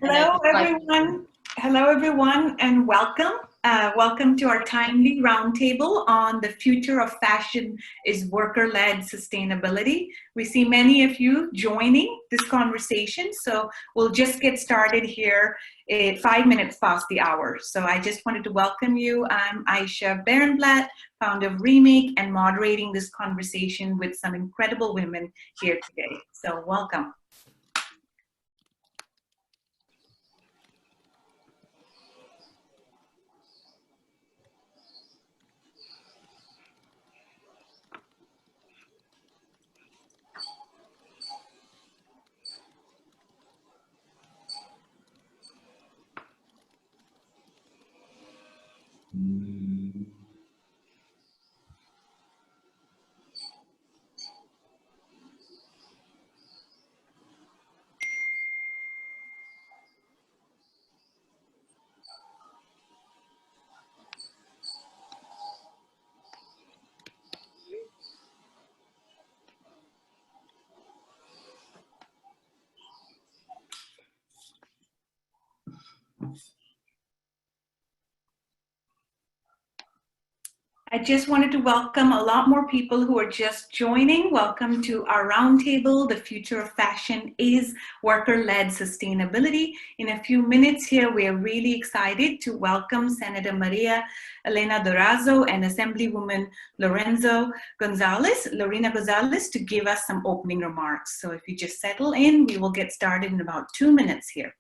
Hello, everyone. Hello, everyone, and welcome. Welcome to our timely roundtable on the future of fashion is worker-led sustainability. We see many of you joining this conversation, so we'll just get started here at 5 minutes past the hour. So I just wanted to welcome you. I'm Ayesha Barenblat, founder of Remake, and moderating this conversation with some incredible women here today. So welcome. I just wanted to welcome a lot more people who are just joining. Welcome to our roundtable. The future of fashion is worker-led sustainability. In a few minutes here, we are really excited to welcome Senator Elena Dorado and Assemblywoman Lorena Gonzalez to give us some opening remarks. So if you just settle in, we will get started in about 2 minutes here.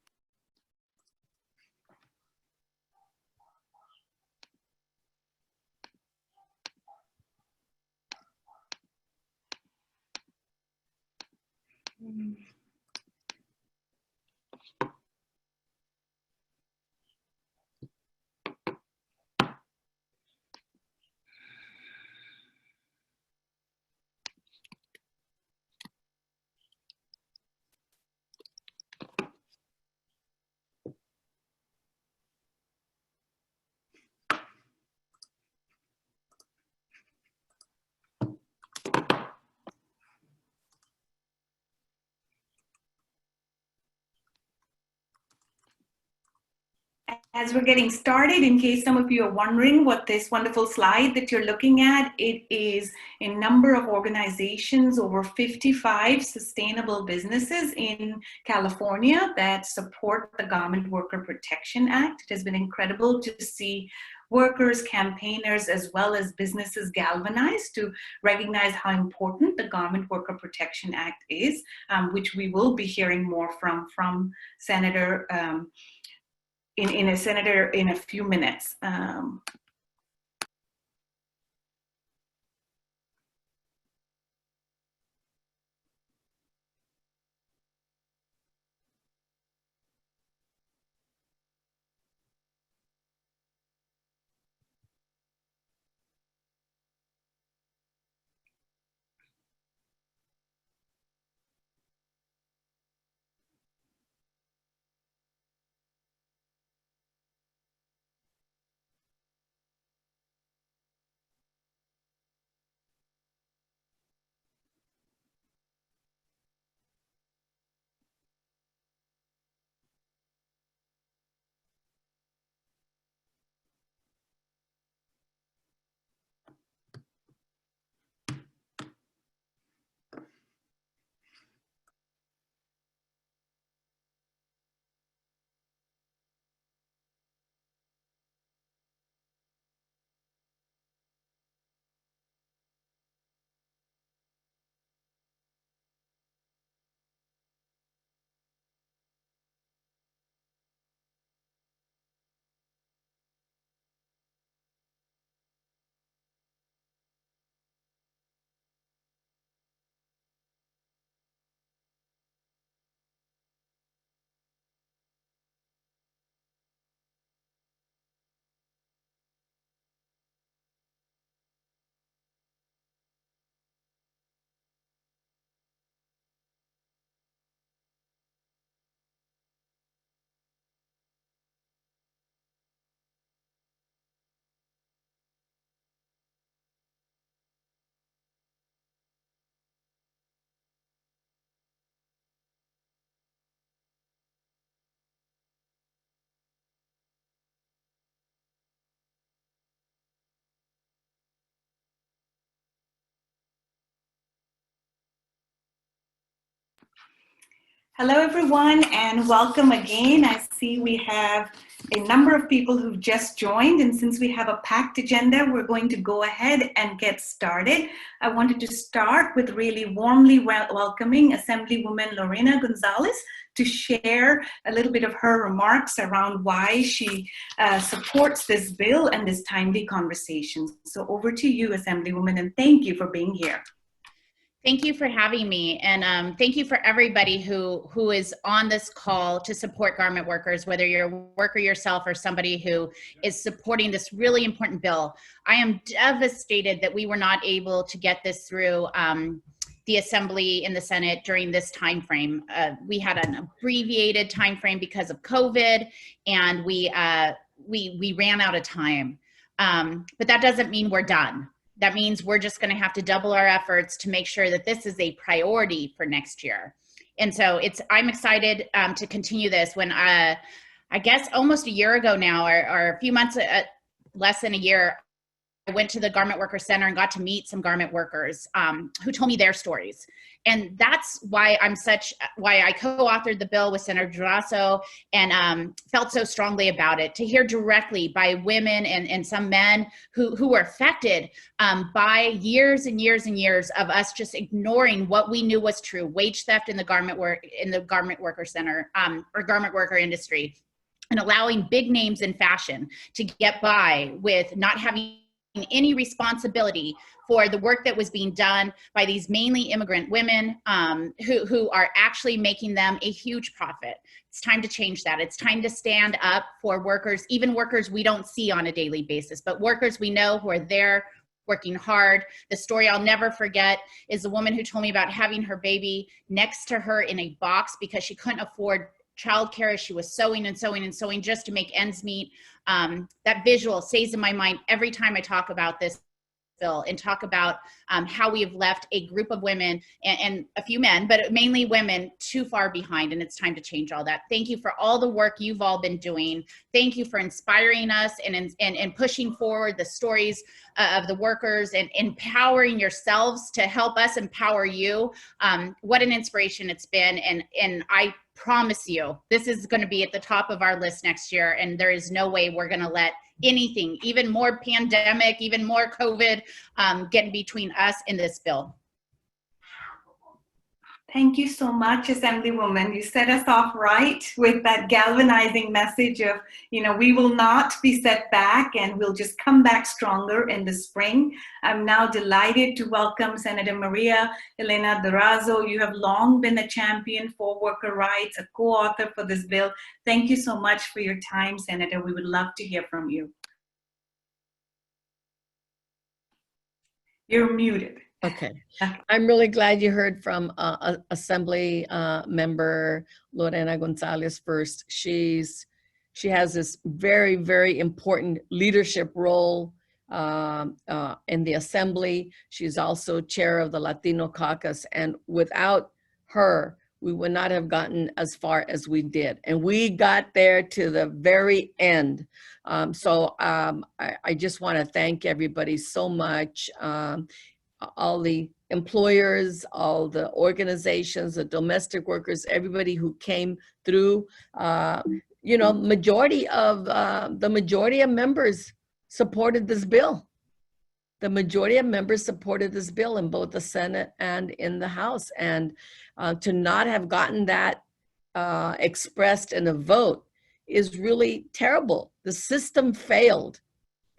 As we're getting started, in case some of you are wondering what this wonderful slide that you're looking at, it is a number of organizations, over 55 sustainable businesses in California that support the Garment Worker Protection Act. It has been incredible to see workers, campaigners, as well as businesses galvanized to recognize how important the Garment Worker Protection Act is, which we will be hearing more from Senator in a few minutes. Hello, everyone, and welcome again. I see we have a number of people who've just joined, and since we have a packed agenda, we're going to go ahead and get started. I wanted to start with really warmly welcoming Assemblywoman Lorena Gonzalez to share a little bit of her remarks around why she supports this bill and this timely conversation. So over to you, Assemblywoman, and thank you for being here. Thank you for having me, and thank you for everybody who is on this call to support garment workers, whether you're a worker yourself or somebody who is supporting this really important bill. I am devastated that we were not able to get this through the Assembly in the Senate during this time frame. We had an abbreviated time frame because of COVID, and we ran out of time. But that doesn't mean we're done. That means we're just going to have to double our efforts to make sure that this is a priority for next year. And so I'm excited to continue this. When I guess almost a year ago now, or a few months, less than a year, I went to the Garment Worker Center and got to meet some garment workers who told me their stories. And that's why I co-authored the bill with Senator Dorado and felt so strongly about it, to hear directly by women and some men who were affected by years and years and years of us just ignoring what we knew was true: wage theft in the garment worker center or garment worker industry, and allowing big names in fashion to get by with not having any responsibility for the work that was being done by these mainly immigrant women who are actually making them a huge profit. It's time to change that. It's time to stand up for workers, even workers we don't see on a daily basis, but workers we know who are there working hard. The story I'll never forget is the woman who told me about having her baby next to her in a box because she couldn't afford childcare. She was sewing and sewing and sewing just to make ends meet. That visual stays in my mind every time I talk about this bill and talk about how we have left a group of women and a few men, but mainly women, too far behind, and it's time to change all that. Thank you for all the work you've all been doing. Thank you for inspiring us and pushing forward the stories of the workers and empowering yourselves to help us empower you. What an inspiration it's been, and I promise you, this is going to be at the top of our list next year, and there is no way we're going to let anything, even more pandemic, even more COVID, get in between us and this bill. Thank you so much, Assemblywoman. You set us off right with that galvanizing message of, we will not be set back and we'll just come back stronger in the spring. I'm now delighted to welcome Senator Maria Elena Dorado. You have long been a champion for worker rights, a co-author for this bill. Thank you so much for your time, Senator. We would love to hear from you. You're muted. Okay. I'm really glad you heard from Assembly member Lorena Gonzalez first. She has this very, very important leadership role in the Assembly. She's also chair of the Latino caucus, and without her, we would not have gotten as far as we did. And we got there to the very end. I just want to thank everybody so much. All the employers, all the organizations, the domestic workers, everybody who came through. The majority of members supported this bill. The majority of members supported this bill in both the Senate and in the House. And to not have gotten that expressed in a vote is really terrible. The system failed.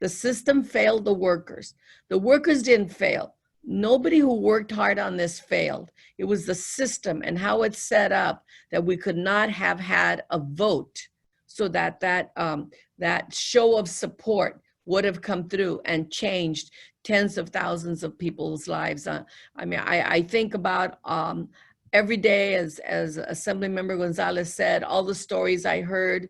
The system failed the workers. The workers didn't fail. Nobody who worked hard on this failed. It was the system and how it's set up that we could not have had a vote so that that show of support would have come through and changed tens of thousands of people's lives. I think about every day, as Assemblymember Gonzalez said, all the stories I heard,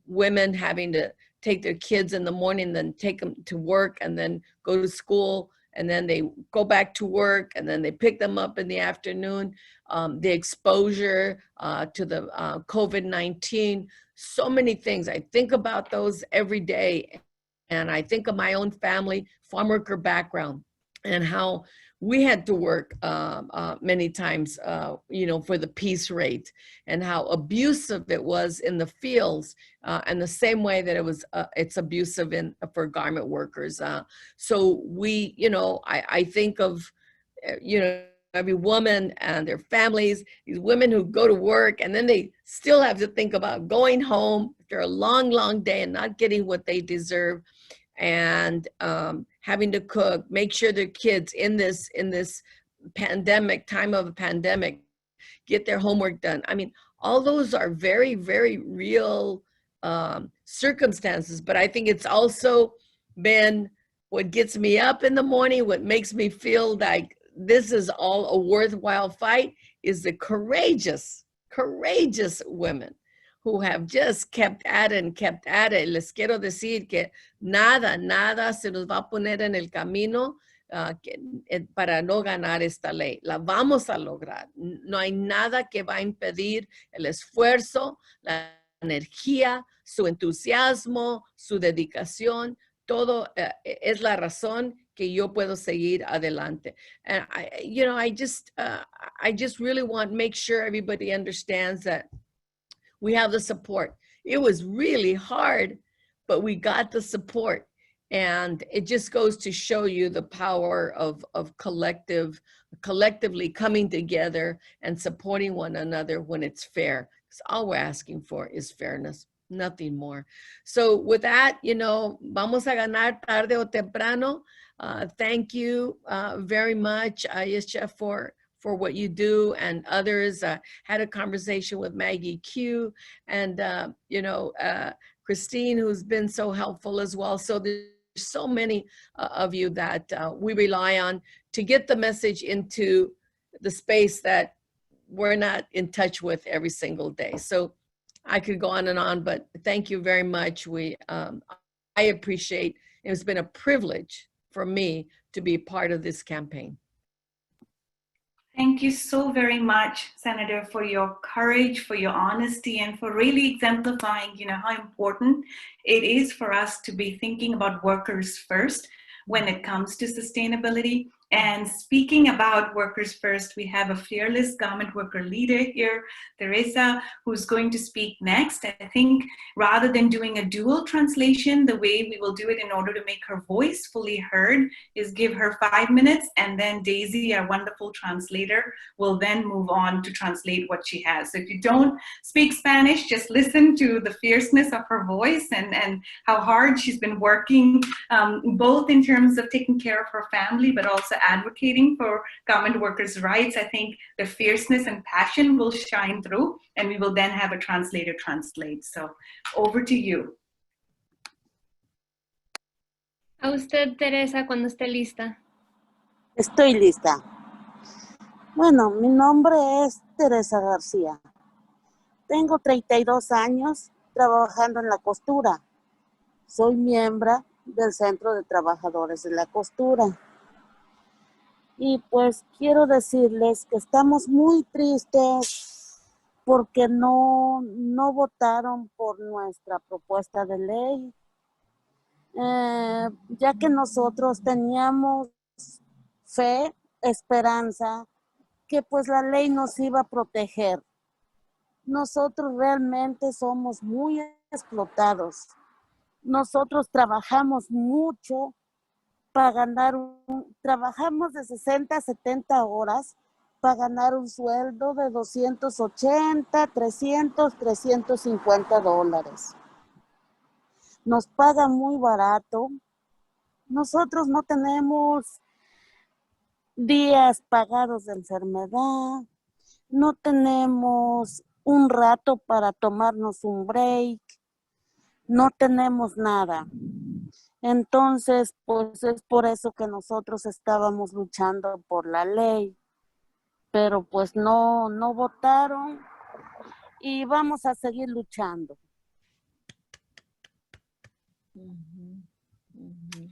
women having to take their kids in the morning, then take them to work and then go to school, and then they go back to work, and then they pick them up in the afternoon. The exposure to the COVID-19, so many things. I think about those every day. And I think of my own family, farm worker background, and how we had to work many times, you know, for the piece rate, and how abusive it was in the fields, and the same way that it was, it's abusive for garment workers. So we, you know, I think of, you know, every woman and their families, these women who go to work and then they still have to think about going home after a long, long day and not getting what they deserve, and having to cook, make sure their kids in this pandemic, time of a pandemic, get their homework done. I mean, all those are very, very real circumstances, but I think it's also been what gets me up in the morning, what makes me feel like this is all a worthwhile fight, is the courageous women who have just kept at it and kept at it. Les quiero decir que nada se nos va a poner en el camino para no ganar esta ley. La vamos a lograr. No hay nada que va a impedir el esfuerzo, la energía, su entusiasmo, su dedicación. Todo es la razón que yo puedo seguir adelante. And I just really want to make sure everybody understands that we have the support. It was really hard, but we got the support. And it just goes to show you the power of collectively coming together and supporting one another when it's fair. Because all we're asking for is fairness, nothing more. So with that, you know, vamos a ganar tarde o temprano. Thank you very much, Ayesha, for what you do, and others. Had a conversation with Maggie Q, and Kristine, who's been so helpful as well. So there's so many of you that we rely on to get the message into the space that we're not in touch with every single day. So I could go on, but thank you very much. I appreciate, it's been a privilege for me to be part of this campaign. Thank you so very much, Senator, for your courage, for your honesty, and for really exemplifying, how important it is for us to be thinking about workers first when it comes to sustainability. And speaking about workers first, we have a fearless garment worker leader here, Teresa, who's going to speak next. I think rather than doing a dual translation, the way we will do it in order to make her voice fully heard is give her 5 minutes, and then Daisy, our wonderful translator, will then move on to translate what she has. So if you don't speak Spanish, just listen to the fierceness of her voice and how hard she's been working, both in terms of taking care of her family, but also advocating for garment workers' rights. I think the fierceness and passion will shine through, and we will then have a translator translate. So over to you. A usted, Teresa, cuando esté lista. Estoy lista. Bueno, mi nombre es Teresa Garcia. Tengo 32 años trabajando en la costura. Soy miembro del Centro de Trabajadores de la Costura. Y pues quiero decirles que estamos muy tristes porque no votaron por nuestra propuesta de ley, ya que nosotros teníamos fe, esperanza, que pues la ley nos iba a proteger. Nosotros realmente somos muy explotados. Nosotros trabajamos mucho para ganar trabajamos de 60 a 70 horas para ganar un sueldo de 280, 300, 350 dólares. Nos pagan muy barato. Nosotros no tenemos días pagados de enfermedad. No tenemos un rato para tomarnos un break. No tenemos nada. Entonces, pues es por eso que nosotros estábamos luchando por la ley, pero pues no votaron y vamos a seguir luchando.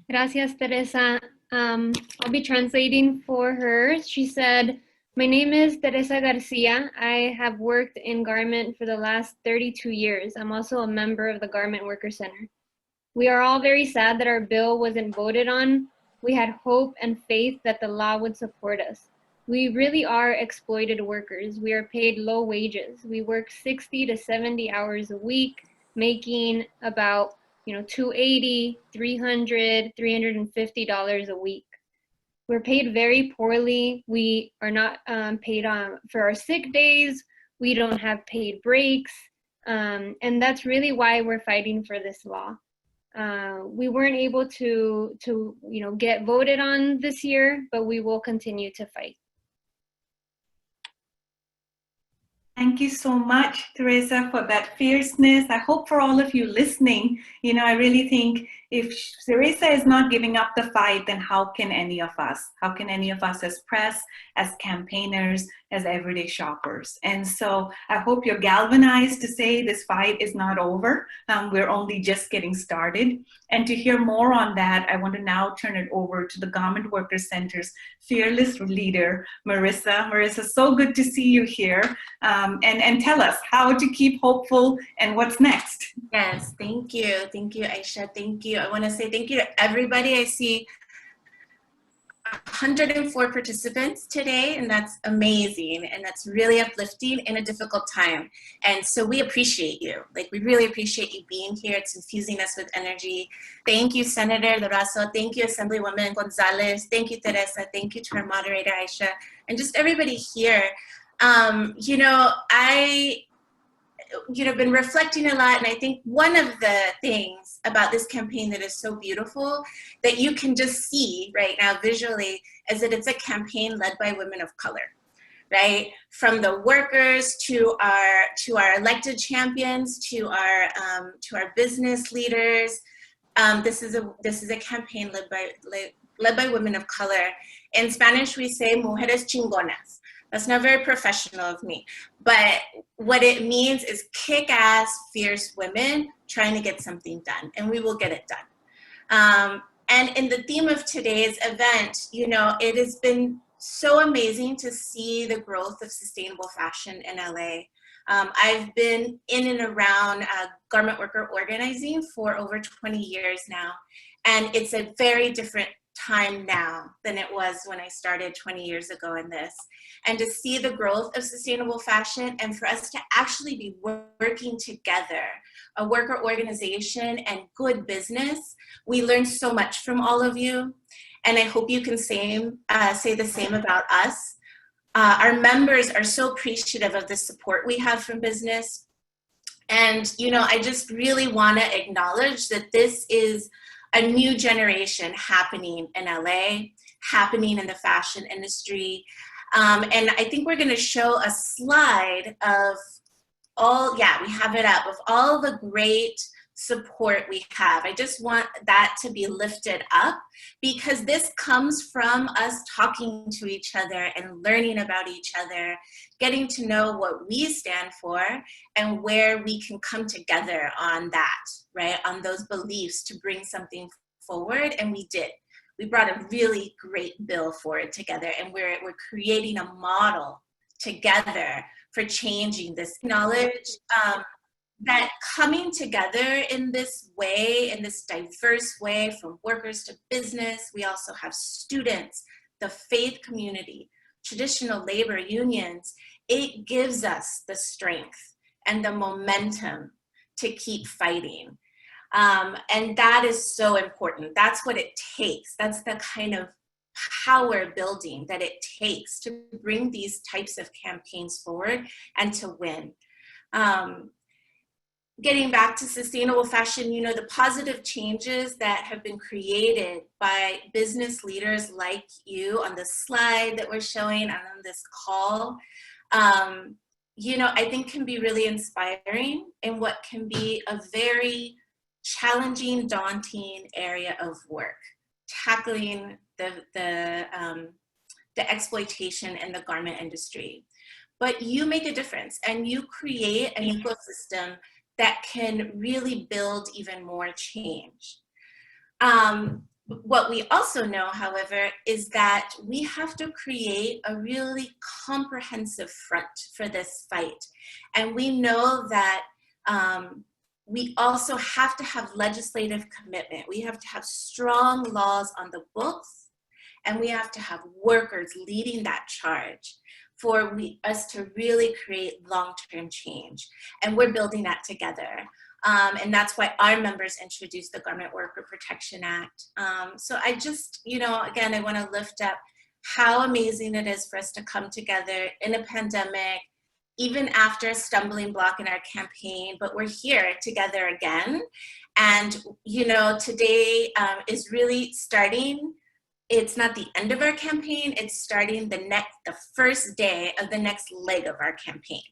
Gracias, Teresa. I'll be translating for her. She said, "My name is Teresa Garcia. I have worked in garment for the last 32 years. I'm also a member of the Garment Worker Center. We are all very sad that our bill wasn't voted on, We had hope and faith that the law would support us. We really are exploited workers. We are paid low wages. We work 60 to 70 hours a week, making about, $280, $300, $350 a week. We're paid very poorly. We are not paid for our sick days. We don't have paid breaks. And that's really why we're fighting for this law. We weren't able to get voted on this year, but we will continue to fight. Thank you so much, Teresa, for that fierceness. I hope for all of you listening, I really think if Teresa is not giving up the fight, then how can any of us? How can any of us as press, as campaigners, as everyday shoppers? And so I hope you're galvanized to say this fight is not over. We're only just getting started. And to hear more on that, I want to now turn it over to the Garment Workers Center's fearless leader, Marissa. Marissa, so good to see you here. And tell us how to keep hopeful and what's next. Yes, thank you. Thank you, Ayesha. Thank you. I want to say thank you to everybody. I see 104 participants today, and that's amazing, and that's really uplifting in a difficult time. And so we appreciate you. We really appreciate you being here. It's infusing us with energy. Thank you, Senator Dorado. Thank you, Assemblywoman Gonzalez. Thank you, Teresa. Thank you to our moderator, Ayesha, and just everybody here. I've been reflecting a lot, and I think one of the things about this campaign that is so beautiful that you can just see right now visually is that it's a campaign led by women of color, right? From the workers to our elected champions to our business leaders. This is a campaign led by women of color. In Spanish, we say mujeres chingonas. That's not very professional of me, but what it means is kick-ass, fierce women trying to get something done, and we will get it done. And in the theme of today's event, it has been so amazing to see the growth of sustainable fashion in LA. I've been in and around garment worker organizing for over 20 years now, and it's a very different time now than it was when I started 20 years ago in this. And to see the growth of sustainable fashion and for us to actually be working together, a worker organization and good business, we learned so much from all of you. And I hope you can say the same about us. Our members are so appreciative of the support we have from business. And, I just really want to acknowledge that this is a new generation happening in LA, happening in the fashion industry. And I think we're going to show a slide of we have it up, of all the great support we have. I just want that to be lifted up because this comes from us talking to each other and learning about each other, getting to know what we stand for and where we can come together on that, right? On those beliefs to bring something forward, and we did. We brought a really great bill forward together, and we're creating a model together for changing this knowledge. That coming together in this way, in this diverse way, from workers to business, we also have students, the faith community, traditional labor unions. It gives us the strength and the momentum to keep fighting. And that is so important. That's what it takes. That's the kind of power building that it takes to bring these types of campaigns forward and to win. Getting back to sustainable fashion, the positive changes that have been created by business leaders like you on the slide that we're showing and on this call, I think can be really inspiring in what can be a very challenging, daunting area of work, tackling the exploitation in the garment industry. But you make a difference and you create an ecosystem that can really build even more change. What we also know, however, is that we have to create a really comprehensive front for this fight. And we know that we also have to have legislative commitment. We have to have strong laws on the books, and we have to have workers leading that charge for us to really create long-term change. And we're building that together. And that's why our members introduced the Garment Worker Protection Act. So I just, again, I want to lift up how amazing it is for us to come together in a pandemic, even after a stumbling block in our campaign, but we're here together again. And, today is really starting. It's not the end of our campaign, it's starting the first day of the next leg of our campaign.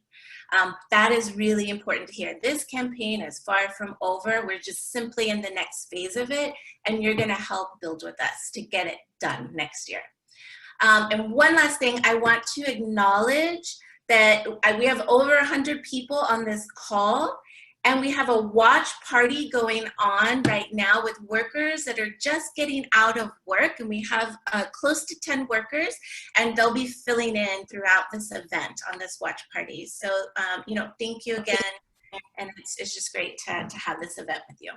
That is really important to hear. This campaign is far from over. We're just simply in the next phase of it, and you're gonna help build with us to get it done next year. And one last thing, I want to acknowledge that we have over 100 people on this call, and we have a watch party going on right now with workers that are just getting out of work, and we have close to 10 workers, and they'll be filling in throughout this event on this watch party. So, thank you again, and it's just great to have this event with you.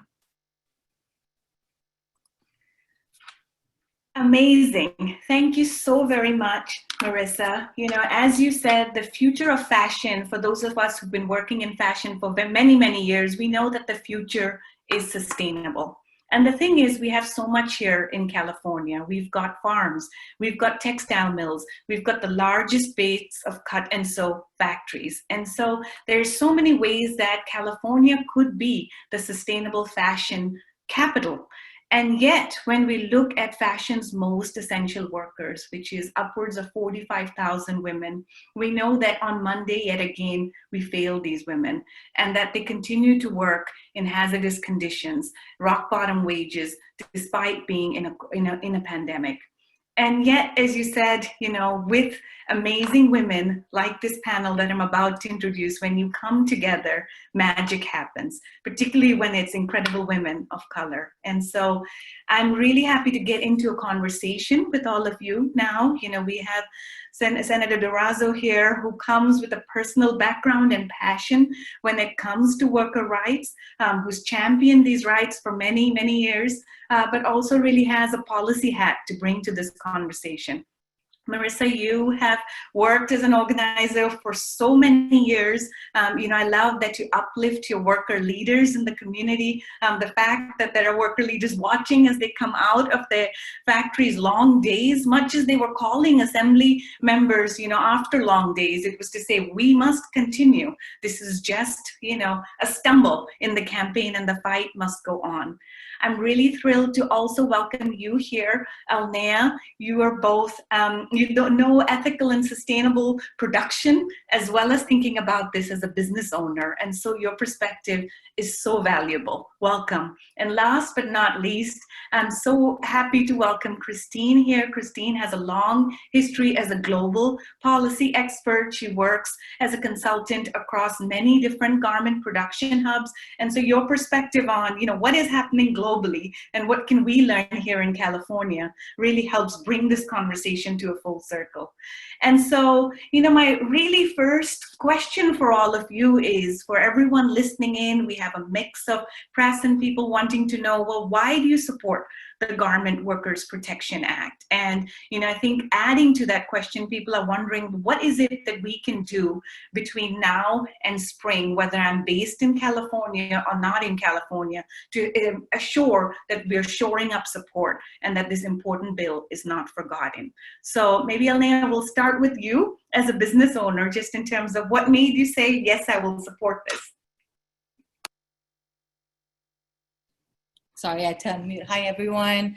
Amazing. Thank you so very much, Marissa. As you said, the future of fashion, for those of us who've been working in fashion for many, many years, we know that the future is sustainable. And the thing is, we have so much here in California. We've got farms, we've got textile mills, we've got the largest base of cut and sew factories. And so there's so many ways that California could be the sustainable fashion capital. And yet, when we look at fashion's most essential workers, which is upwards of 45,000 women, we know that on Monday, yet again, we failed these women, and that they continue to work in hazardous conditions, rock bottom wages, despite being in a pandemic. And yet, as you said, with amazing women like this panel that I'm about to introduce, when you come together, magic happens, particularly when it's incredible women of color. And so I'm really happy to get into a conversation with all of you now. We have Senator Dorado here, who comes with a personal background and passion when it comes to worker rights, who's championed these rights for many, many years, but also really has a policy hat to bring to this conversation. Marissa, you have worked as an organizer for so many years. I love that you uplift your worker leaders in the community. The fact that there are worker leaders watching as they come out of their factories, long days, much as they were calling assembly members, after long days, it was to say, we must continue. This is just, a stumble in the campaign, and the fight must go on. I'm really thrilled to also welcome you here, Alnea. You are both, you don't know ethical and sustainable production, as well as thinking about this as a business owner. And so your perspective is so valuable. Welcome. And last but not least, I'm so happy to welcome Kristine here. Kristine has a long history as a global policy expert. She works as a consultant across many different garment production hubs. And so your perspective on, what is happening globally and what can we learn here in California really helps bring this conversation to a full circle. And so, my really first question for all of you is, for everyone listening in, we have a mix of press and people wanting to know, well, why do you support the Garment Workers Protection Act? And, I think adding to that question, people are wondering, what is it that we can do between now and spring, whether I'm based in California or not in California, to assure that we're shoring up support and that this important bill is not forgotten. So maybe, Elena, we'll start with you as a business owner, just in terms of what made you say, yes, I will support this. Sorry, I turned mute. Hi, everyone.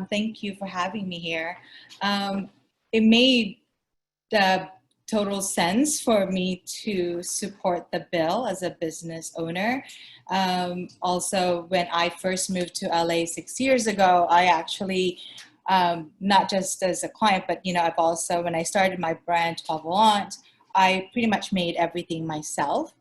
Thank you for having me here. It made the total sense for me to support the bill as a business owner. Also, when I first moved to LA 6 years ago, I actually, not just as a client, but I've also, when I started my brand Volant, I pretty much made everything myself.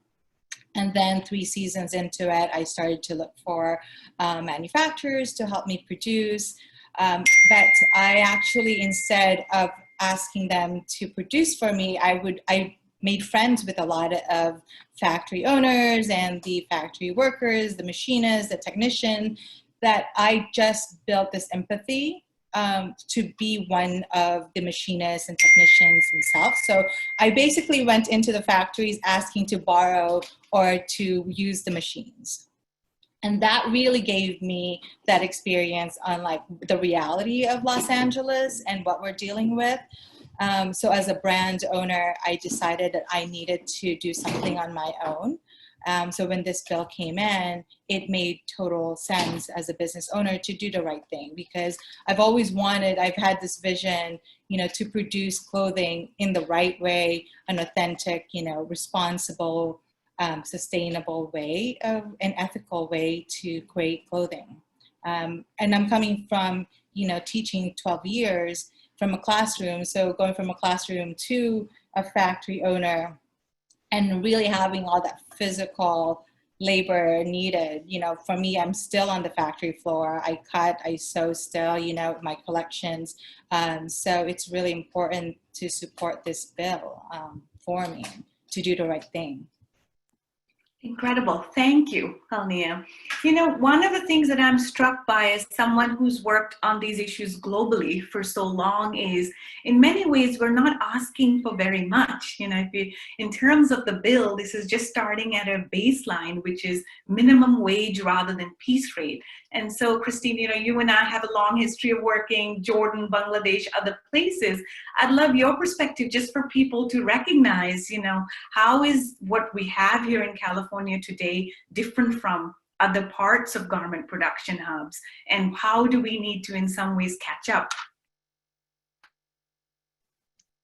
And then 3 seasons into it, I started to look for manufacturers to help me produce. But I actually, instead of asking them to produce for me, I made friends with a lot of factory owners and the factory workers, the machinists, the technician, that I just built this empathy to be one of the machinists and technicians themselves. So I basically went into the factories asking to borrow or to use the machines. And that really gave me that experience on like the reality of Los Angeles and what we're dealing with. So as a brand owner, I decided that I needed to do something on my own. So when this bill came in, it made total sense as a business owner to do the right thing, because I've always wanted, I've had this vision, you know, to produce clothing in the right way, an authentic, you know, responsible, sustainable way, an ethical way to create clothing. And I'm coming from, you know, teaching 12 years from a classroom. So going from a classroom to a factory owner, and really having all that physical labor needed. You know, for me, I'm still on the factory floor. I cut, I sew still, you know, my collections. So it's really important to support this bill for me to do the right thing. Incredible. Thank you, Alnea. You know, one of the things that I'm struck by as someone who's worked on these issues globally for so long is, in many ways, we're not asking for very much. You know, if you, in terms of the bill, this is just starting at a baseline, which is minimum wage rather than piece rate. And so, Kristine, you know, you and I have a long history of working, Jordan, Bangladesh, other places. I'd love your perspective just for people to recognize, you know, how is what we have here in California today different from other parts of garment production hubs, and how do we need to in some ways catch up?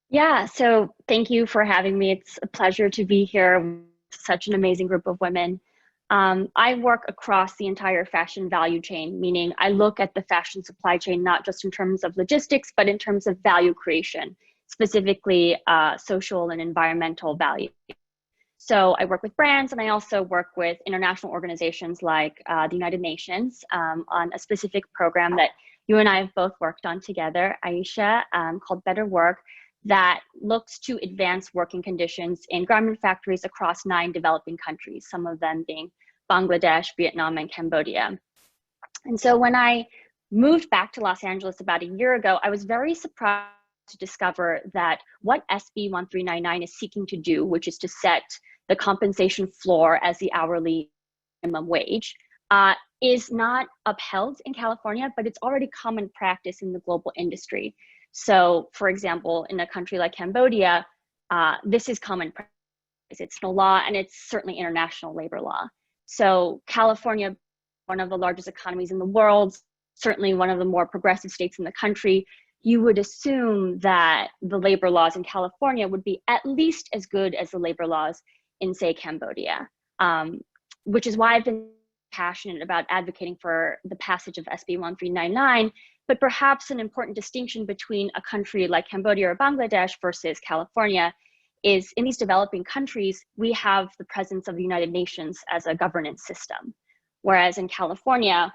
Yeah, so thank you for having me. It's a pleasure to be here with such an amazing group of women. I work across the entire fashion value chain, meaning I look at the fashion supply chain not just in terms of logistics, but in terms of value creation, specifically social and environmental value. So I work with brands, and I also work with international organizations like the United Nations on a specific program that you and I have both worked on together, Ayesha, called Better Work, that looks to advance working conditions in garment factories across 9 developing countries, some of them being Bangladesh, Vietnam, and Cambodia. And so when I moved back to Los Angeles about a year ago, I was very surprised to discover that what SB 1399 is seeking to do, which is to set the compensation floor as the hourly minimum wage, is not upheld in California, but it's already common practice in the global industry. So, for example, in a country like Cambodia, this is common practice. It's no law, and it's certainly international labor law. So California, one of the largest economies in the world, certainly one of the more progressive states in the country, you would assume that the labor laws in California would be at least as good as the labor laws in, say, Cambodia, which is why I've been passionate about advocating for the passage of SB 1399. But perhaps an important distinction between a country like Cambodia or Bangladesh versus California is, in these developing countries, we have the presence of the United Nations as a governance system. Whereas in California,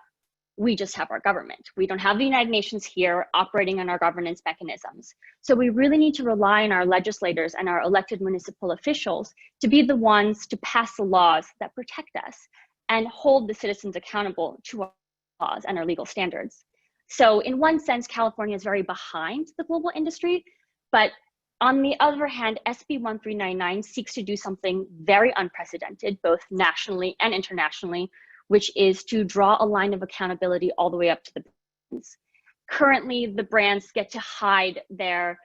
we just have our government. We don't have the United Nations here operating on our governance mechanisms. So we really need to rely on our legislators and our elected municipal officials to be the ones to pass the laws that protect us and hold the citizens accountable to our laws and our legal standards. So in one sense, California is very behind the global industry, but on the other hand, SB 1399 seeks to do something very unprecedented, both nationally and internationally, which is to draw a line of accountability all the way up to the brands. Currently, the brands get to hide their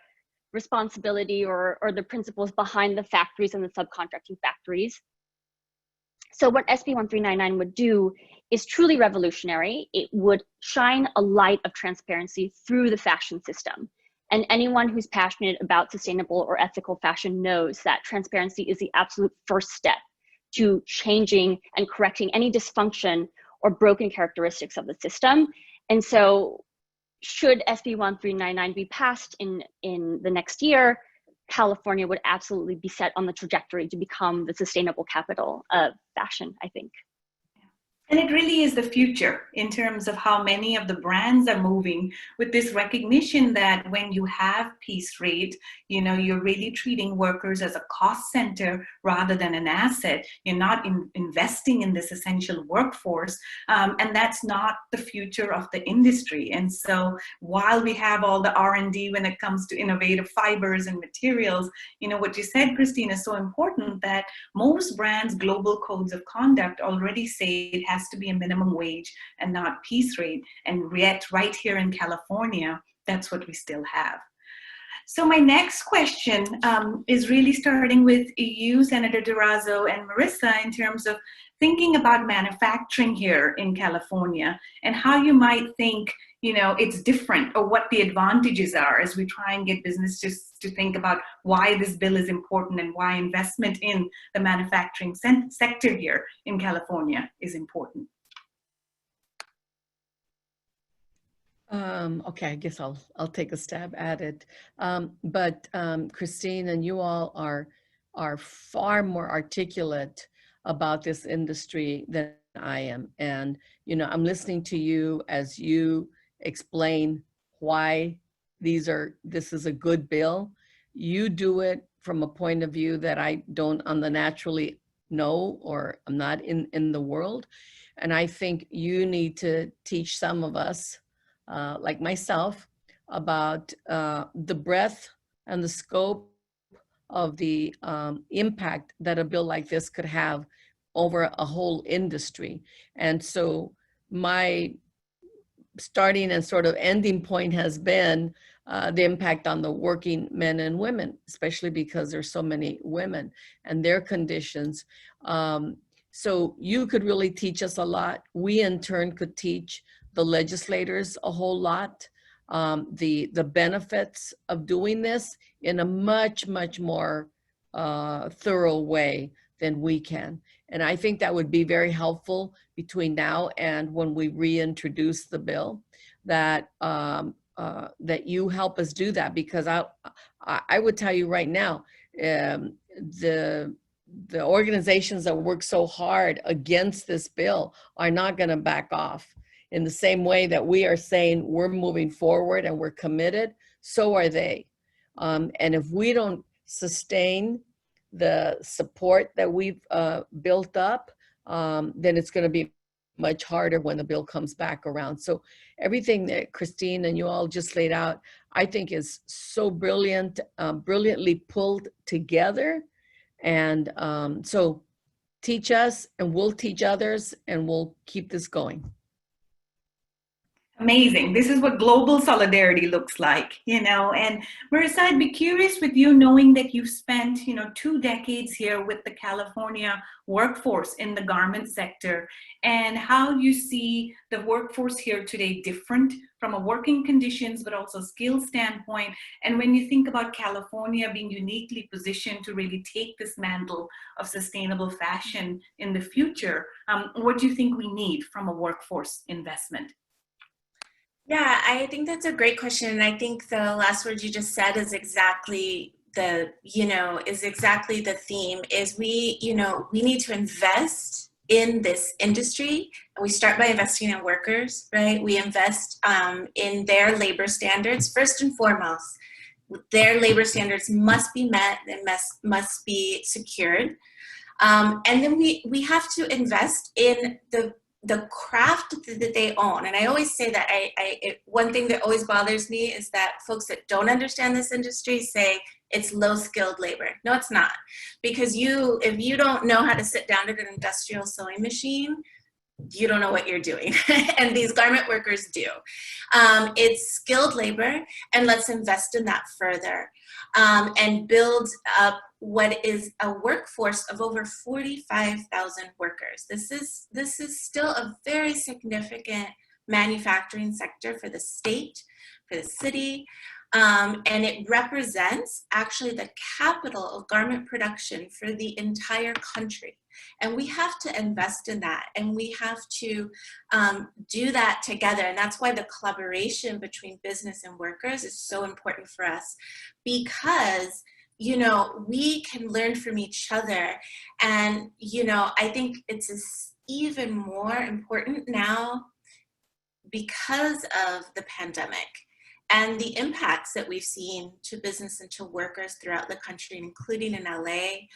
responsibility or the principles behind the factories and the subcontracting factories. So what SB 1399 would do is truly revolutionary. It would shine a light of transparency through the fashion system. And anyone who's passionate about sustainable or ethical fashion knows that transparency is the absolute first step to changing and correcting any dysfunction or broken characteristics of the system. And so should SB 1399 be passed in the next year, California would absolutely be set on the trajectory to become the sustainable capital of fashion, I think. And it really is the future in terms of how many of the brands are moving with this recognition that when you have piece rate, you know, you're really treating workers as a cost center rather than an asset. You're not investing in this essential workforce, and that's not the future of the industry. And so while we have all the R&D when it comes to innovative fibers and materials, you know, what you said, Kristine, is so important, that most brands' global codes of conduct already say it has to be a minimum wage and not piece rate. And yet right here in California, that's what we still have. So my next question is really starting with you, Senator Dorado and Marissa, in terms of thinking about manufacturing here in California and how you might think, you know, it's different, or what the advantages are as we try and get businesses to think about why this bill is important and why investment in the manufacturing sector here in California is important. Okay, I guess I'll take a stab at it. But Kristine and you all are far more articulate about this industry than I am. And, you know, I'm listening to you as you explain why this is a good bill. You do it from a point of view that I don't naturally know, or I'm not in the world. And I think you need to teach some of us, like myself, about the breadth and the scope of the impact that a bill like this could have over a whole industry. And so my starting and sort of ending point has been the impact on the working men and women, especially because there's so many women and their conditions. So you could really teach us a lot. We in turn could teach the legislators a whole lot, the benefits of doing this in a much, much more thorough way than we can. And I think that would be very helpful between now and when we reintroduce the bill, that that you help us do that, because I would tell you right now, the organizations that work so hard against this bill are not going to back off. In the same way that we are saying we're moving forward and we're committed, so are they. And if we don't sustain the support that we've built up, then it's going to be much harder when the bill comes back around. So everything that Kristine and you all just laid out, I think is so brilliant, brilliantly pulled together. And so teach us, and we'll teach others, and we'll keep this going. Amazing. This is what global solidarity looks like, you know. And Marissa, I'd be curious with you, knowing that you've spent, you know, 2 decades here with the California workforce in the garment sector, and how you see the workforce here today different from a working conditions, but also skill standpoint. And when you think about California being uniquely positioned to really take this mantle of sustainable fashion in the future, what do you think we need from a workforce investment? Yeah, I think that's a great question. And I think the last word you just said is exactly the theme, is we need to invest in this industry. We start by investing in workers, right? We invest in their labor standards. First and foremost, their labor standards must be met and must be secured. And then we have to invest in the craft that they own. And I always say that one thing that always bothers me is that folks that don't understand this industry say it's low-skilled labor. No, it's not. Because if you don't know how to sit down at an industrial sewing machine, you don't know what you're doing. And these garment workers do. It's skilled labor, and let's invest in that further, and build up what is a workforce of over 45,000 workers. This is still a very significant manufacturing sector for the state, for the city, and it represents actually the capital of garment production for the entire country. And we have to invest in that, and we have to do that together. And that's why the collaboration between business and workers is so important for us, because we can learn from each other. And I think it's even more important now because of the pandemic and the impacts that we've seen to business and to workers throughout the country, including in LA.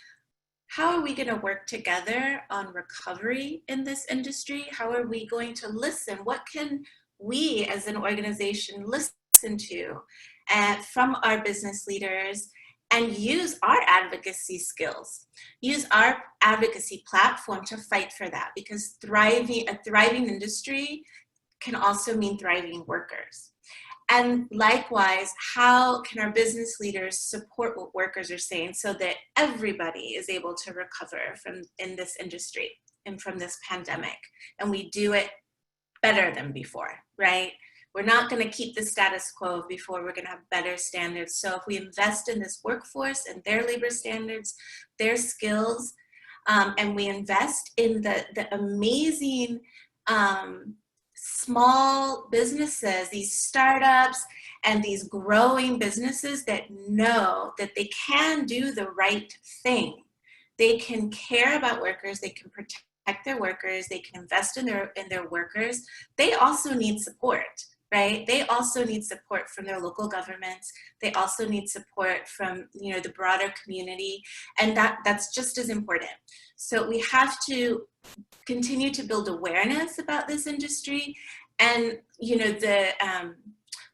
How are we going to work together on recovery in this industry? How are we going to listen? What can we as an organization listen to from our business leaders and use our advocacy skills, use our advocacy platform to fight for that? Because a thriving industry can also mean thriving workers. And likewise, how can our business leaders support what workers are saying so that everybody is able to recover in this industry and from this pandemic? And we do it better than before, right? We're not going to keep the status quo of before. We're going to have better standards. So if we invest in this workforce and their labor standards, their skills, and we invest in the amazing small businesses, these startups and these growing businesses that know that they can do the right thing. They can care about workers, they can protect their workers, they can invest in their workers. They also need support, right? They also need support from their local governments. They also need support from, you know, the broader community, and that's just as important. So we have to continue to build awareness about this industry and, you know,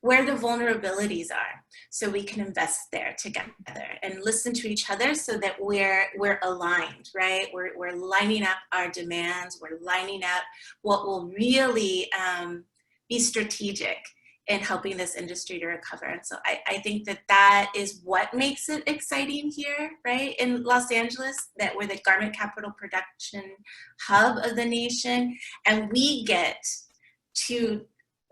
where the vulnerabilities are, so we can invest there together and listen to each other so that we're aligned, right? We're lining up our demands, we're lining up what will really be strategic in helping this industry to recover. And so I think that is what makes it exciting here, right? In Los Angeles, that we're the garment capital production hub of the nation, and we get to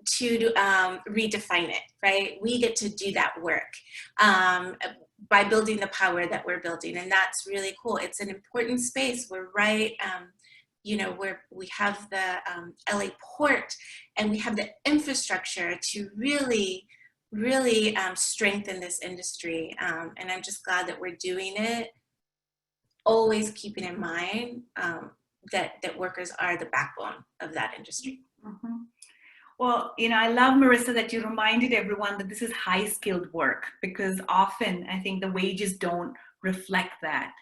redefine it, right? We get to do that work by building the power that we're building, and that's really cool. It's an important space. We're right, you know, we have the LA port, and we have the infrastructure to really strengthen this industry. And I'm just glad that we're doing it, always keeping in mind that workers are the backbone of that industry. Mm-hmm. Well, you know, I love, Marissa, that you reminded everyone that this is high-skilled work, because often I think the wages don't reflect that.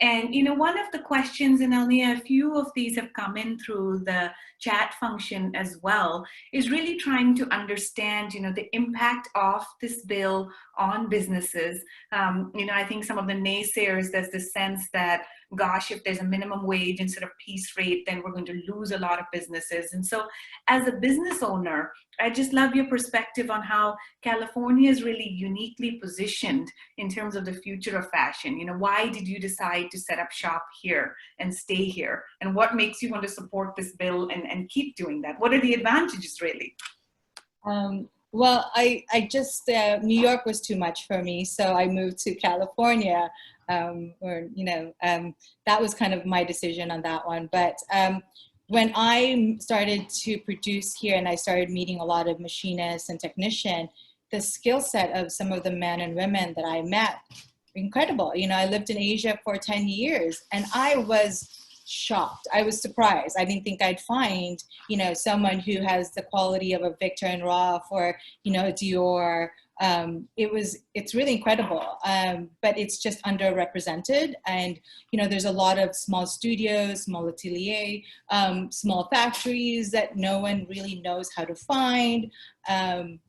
And, you know, one of the questions in Alnea, a few of these have come in through the chat function as well, is really trying to understand, you know, the impact of this bill on businesses. You know, I think some of the naysayers, there's this sense that, gosh, if there's a minimum wage instead of piece rate, then we're going to lose a lot of businesses. And so as a business owner, I just love your perspective on how California is really uniquely positioned in terms of the future of fashion. You know, why did you decide to set up shop here and stay here? And what makes you want to support this bill and keep doing that? What are the advantages, really? Well, I just, New York was too much for me, so I moved to California. That was kind of my decision on that one. But when I started to produce here and I started meeting a lot of machinists and technicians, the skill set of some of the men and women that I met, incredible. You know, I lived in Asia for 10 years and I was shocked. I was surprised. I didn't think I'd find, you know, someone who has the quality of a Victor and Rolf or, you know, a Dior. It's really incredible, but it's just underrepresented. And, you know, there's a lot of small studios, small atelier, small factories that no one really knows how to find.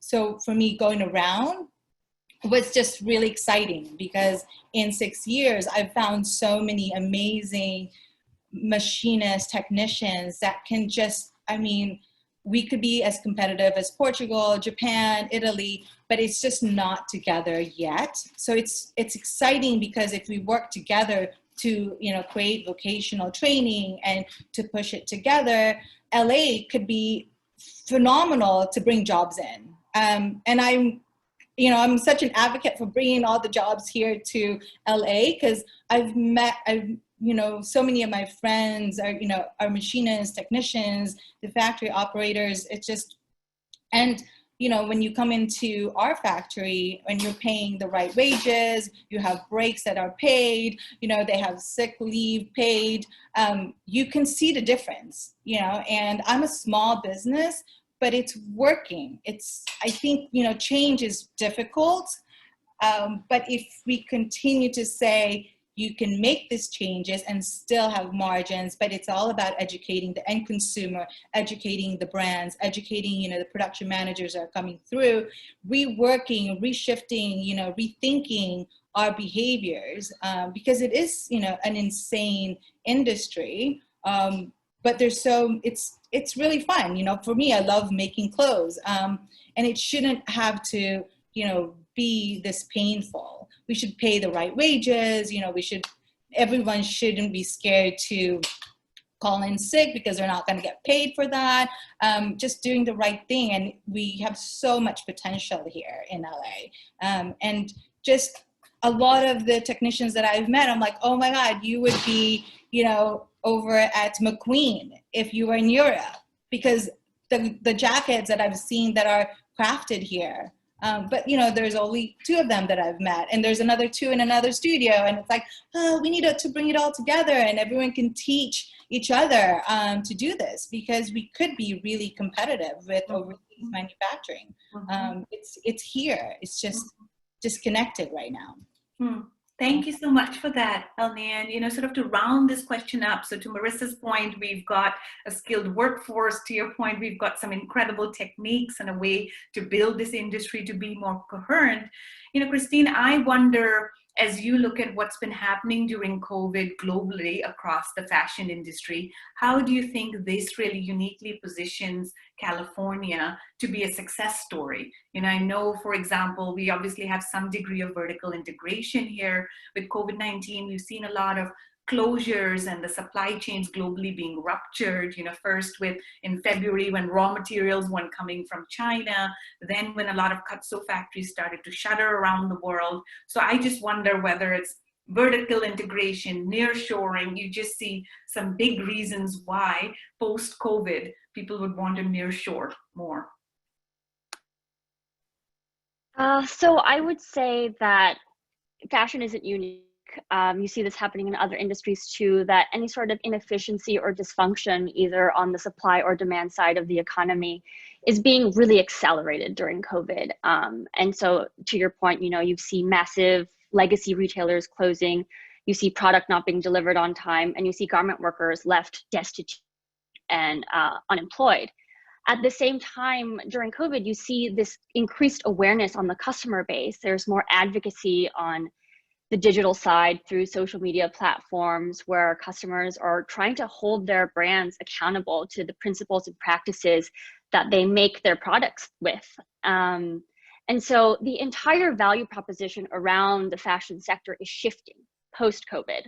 So for me, going around was just really exciting, because in 6 years, I've found so many amazing machinists, technicians that can just, I mean, we could be as competitive as Portugal, Japan, Italy, but it's just not together yet. So it's exciting, because if we work together to, you know, create vocational training and to push it together, LA could be phenomenal to bring jobs in. And I'm such an advocate for bringing all the jobs here to LA, because you know, so many of my friends are machinists, technicians, the factory operators. It's just, and when you come into our factory and you're paying the right wages, you have breaks that are paid, they have sick leave paid, you can see the difference, and I'm a small business, but it's working. I think, change is difficult, but if we continue to say, you can make these changes and still have margins, but it's all about educating the end consumer, educating the brands, educating, the production managers are coming through, reworking, reshifting, rethinking our behaviors, because it is, an insane industry. But it's really fun. For me, I love making clothes, and it shouldn't have to, be this painful. We should pay the right wages. Everyone shouldn't be scared to call in sick because they're not going to get paid for that. Just doing the right thing. And we have so much potential here in LA. And just a lot of the technicians that I've met, I'm like, oh my God, you would be, over at McQueen if you were in Europe, because the jackets that I've seen that are crafted here. But there's only 2 of them that I've met, and there's another 2 in another studio, and it's like, we need to bring it all together, and everyone can teach each other to do this, because we could be really competitive with overseas manufacturing. It's here. It's just disconnected right now. Thank you so much for that, Alnea. And, sort of to round this question up, so to Marissa's point, we've got a skilled workforce. To your point, we've got some incredible techniques and a way to build this industry to be more coherent. Kristine, I wonder, as you look at what's been happening during COVID globally across the fashion industry, how do you think this really uniquely positions California to be a success story? I know, for example, we obviously have some degree of vertical integration here. With COVID-19, we've seen a lot of closures and the supply chains globally being ruptured, first in February when raw materials weren't coming from China, then when a lot of Kutso factories started to shutter around the world. So I just wonder whether it's vertical integration, nearshoring, you just see some big reasons why post-COVID people would want to nearshore more. So I would say that fashion isn't unique. You see this happening in other industries too, that any sort of inefficiency or dysfunction, either on the supply or demand side of the economy, is being really accelerated during COVID. And so to your point, you see massive legacy retailers closing, you see product not being delivered on time, and you see garment workers left destitute and unemployed. At the same time, during COVID, you see this increased awareness on the customer base. There's more advocacy on the digital side through social media platforms where customers are trying to hold their brands accountable to the principles and practices that they make their products with. And so the entire value proposition around the fashion sector is shifting post-COVID.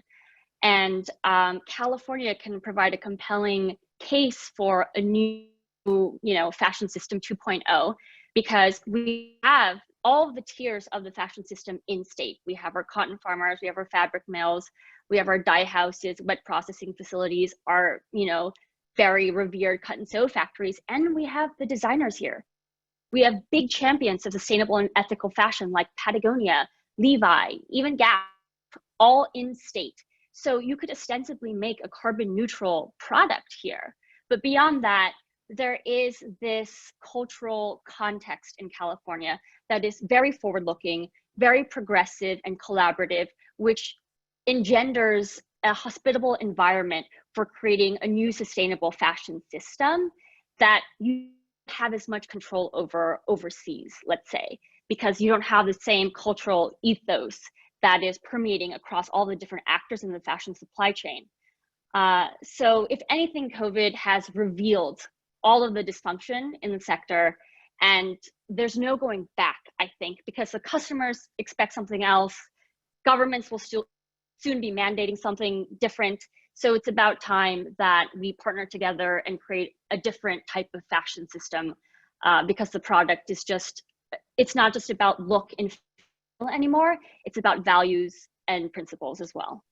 And California can provide a compelling case for a new, fashion system 2.0, because we have all of the tiers of the fashion system in state. We have our cotton farmers, we have our fabric mills, we have our dye houses, wet processing facilities, our, very revered cut and sew factories, and we have the designers here. We have big champions of sustainable and ethical fashion like Patagonia, Levi, even Gap, all in state. So you could ostensibly make a carbon neutral product here. But beyond that, there is this cultural context in California that is very forward-looking, very progressive and collaborative, which engenders a hospitable environment for creating a new sustainable fashion system that you have as much control over overseas, let's say, because you don't have the same cultural ethos that is permeating across all the different actors in the fashion supply chain. So if anything, COVID has revealed all of the dysfunction in the sector, and there's no going back, I think, because the customers expect something else. Governments will still soon be mandating something different. So it's about time that we partner together and create a different type of fashion system, because the product is it's not just about look and feel anymore, it's about values and principles as well.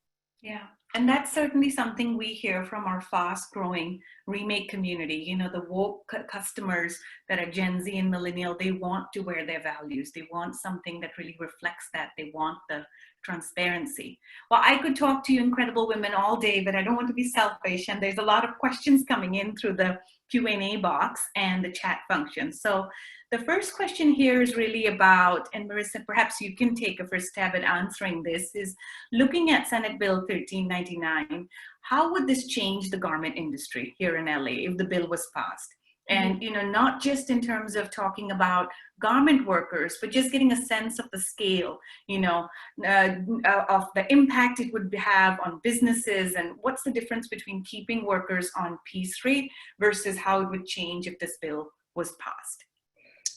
Yeah, and that's certainly something we hear from our fast-growing Remake community. You know, the woke customers that are Gen Z and millennial, they want to wear their values. They want something that really reflects that. They want the transparency. Well, I could talk to you incredible women all day, but I don't want to be selfish. And there's a lot of questions coming in through the Q&A box and the chat function. So the first question here is really about, and Marissa, perhaps you can take a first stab at answering this, is looking at Senate Bill 1399, how would this change the garment industry here in LA if the bill was passed? And, you know, not just in terms of talking about garment workers, but just getting a sense of the scale, you know, of the impact it would have on businesses, and what's the difference between keeping workers on piece rate versus how it would change if this bill was passed?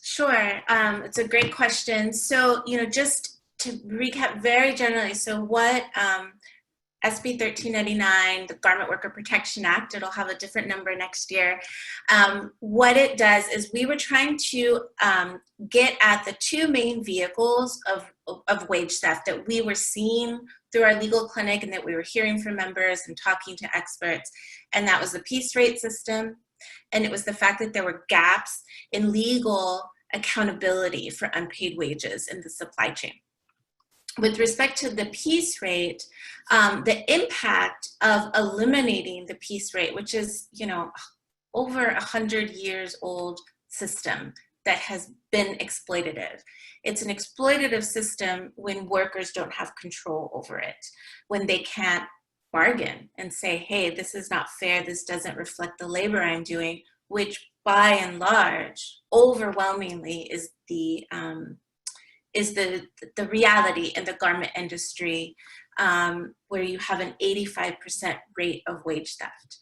Sure, it's a great question. So, you know, just to recap very generally, so what SB 1399, the Garment Worker Protection Act, it'll have a different number next year. What it does is we were trying to get at the two main vehicles of wage theft that we were seeing through our legal clinic and that we were hearing from members and talking to experts, and that was the piece rate system, and it was the fact that there were gaps in legal accountability for unpaid wages in the supply chain. With respect to the piece rate, the impact of eliminating the piece rate, which is, you know, over 100 years old system that has been exploitative. It's an exploitative system when workers don't have control over it, when they can't bargain and say, hey, this is not fair, this doesn't reflect the labor I'm doing, which by and large, overwhelmingly is the reality in the garment industry, where you have an 85% rate of wage theft.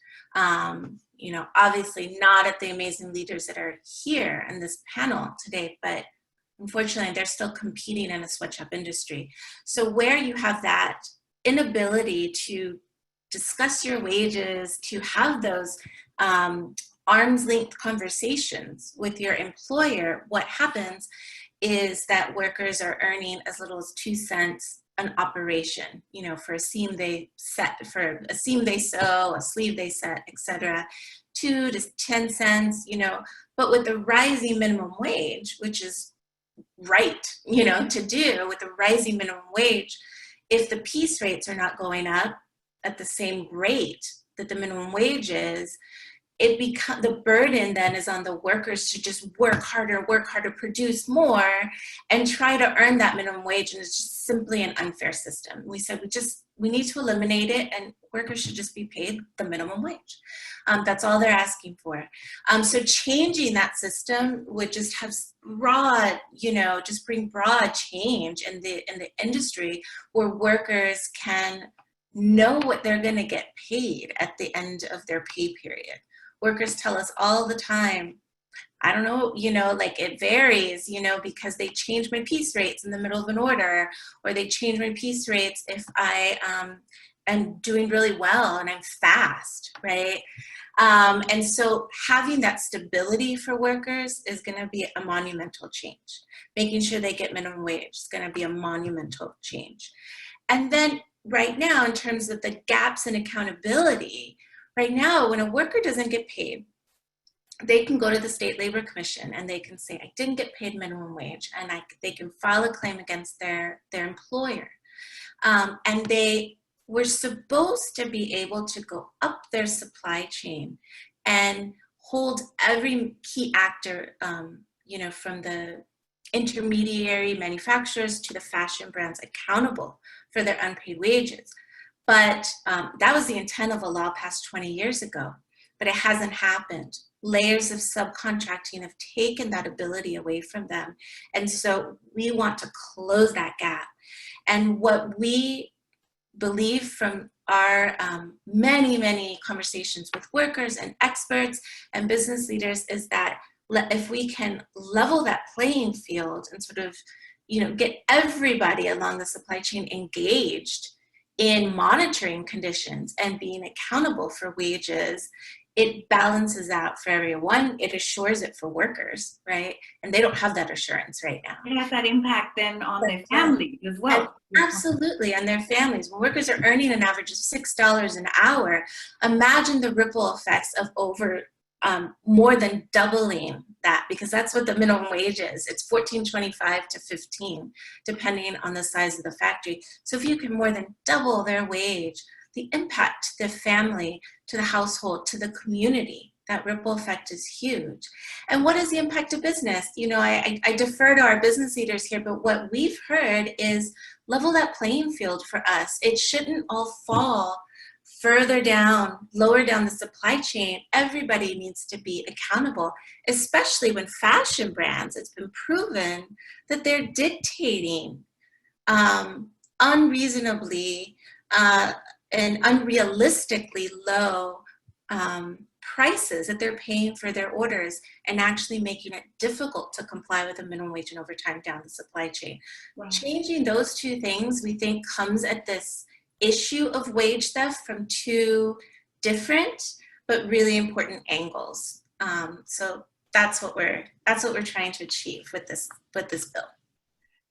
You know, obviously not at the amazing leaders that are here in this panel today, but unfortunately they're still competing in a sweatshop industry. So where you have that inability to discuss your wages, to have those arm's length conversations with your employer, what happens is that workers are earning as little as 2 cents an operation, you know, for a seam they set, for a seam they sew, a sleeve they set, etc. 2 to 10 cents, you know, but with the rising minimum wage, which is right, you know, to do with the rising minimum wage, if the piece rates are not going up at the same rate that the minimum wage is, the burden then is on the workers to just work harder, produce more, and try to earn that minimum wage. And it's just simply an unfair system. We said we need to eliminate it, and workers should just be paid the minimum wage. That's all they're asking for. So changing that system would just have broad, you know, just bring broad change in the industry where workers can know what they're going to get paid at the end of their pay period. Workers tell us all the time, I don't know, you know, like it varies, you know, because they change my piece rates in the middle of an order, or they change my piece rates if I am doing really well and I'm fast, right? And so having that stability for workers is going to be a monumental change. Making sure they get minimum wage is going to be a monumental change. And then right now, in terms of the gaps in accountability, right now, when a worker doesn't get paid, they can go to the State Labor Commission and they can say, I didn't get paid minimum wage, and they can file a claim against their employer. And they were supposed to be able to go up their supply chain and hold every key actor, you know, from the intermediary manufacturers to the fashion brands accountable for their unpaid wages. But that was the intent of a law passed 20 years ago, but it hasn't happened. Layers of subcontracting have taken that ability away from them. And so we want to close that gap. And what we believe from our many, many conversations with workers and experts and business leaders is that if we can level that playing field and sort of, you know, get everybody along the supply chain engaged in monitoring conditions and being accountable for wages, it balances out for everyone. It assures it for workers, right? And they don't have that assurance right now. It has that impact then on their families as well. Absolutely, on their families. When workers are earning an average of $6 an hour, imagine the ripple effects of over more than doubling that, because that's what the minimum wage is. It's $14.25 to $15, depending on the size of the factory. So if you can more than double their wage, the impact to the family, to the household, to the community, that ripple effect is huge. And what is the impact of business? You know, I defer to our business leaders here, but what we've heard is level that playing field for us. It shouldn't all fall further down, lower down the supply chain. Everybody needs to be accountable, especially when fashion brands, it's been proven that they're dictating unreasonably and unrealistically low prices that they're paying for their orders, and actually making it difficult to comply with the minimum wage and overtime down the supply chain. Wow. Changing those two things, we think, comes at this issue of wage theft from two different but really important angles. So that's what we're trying to achieve with this bill.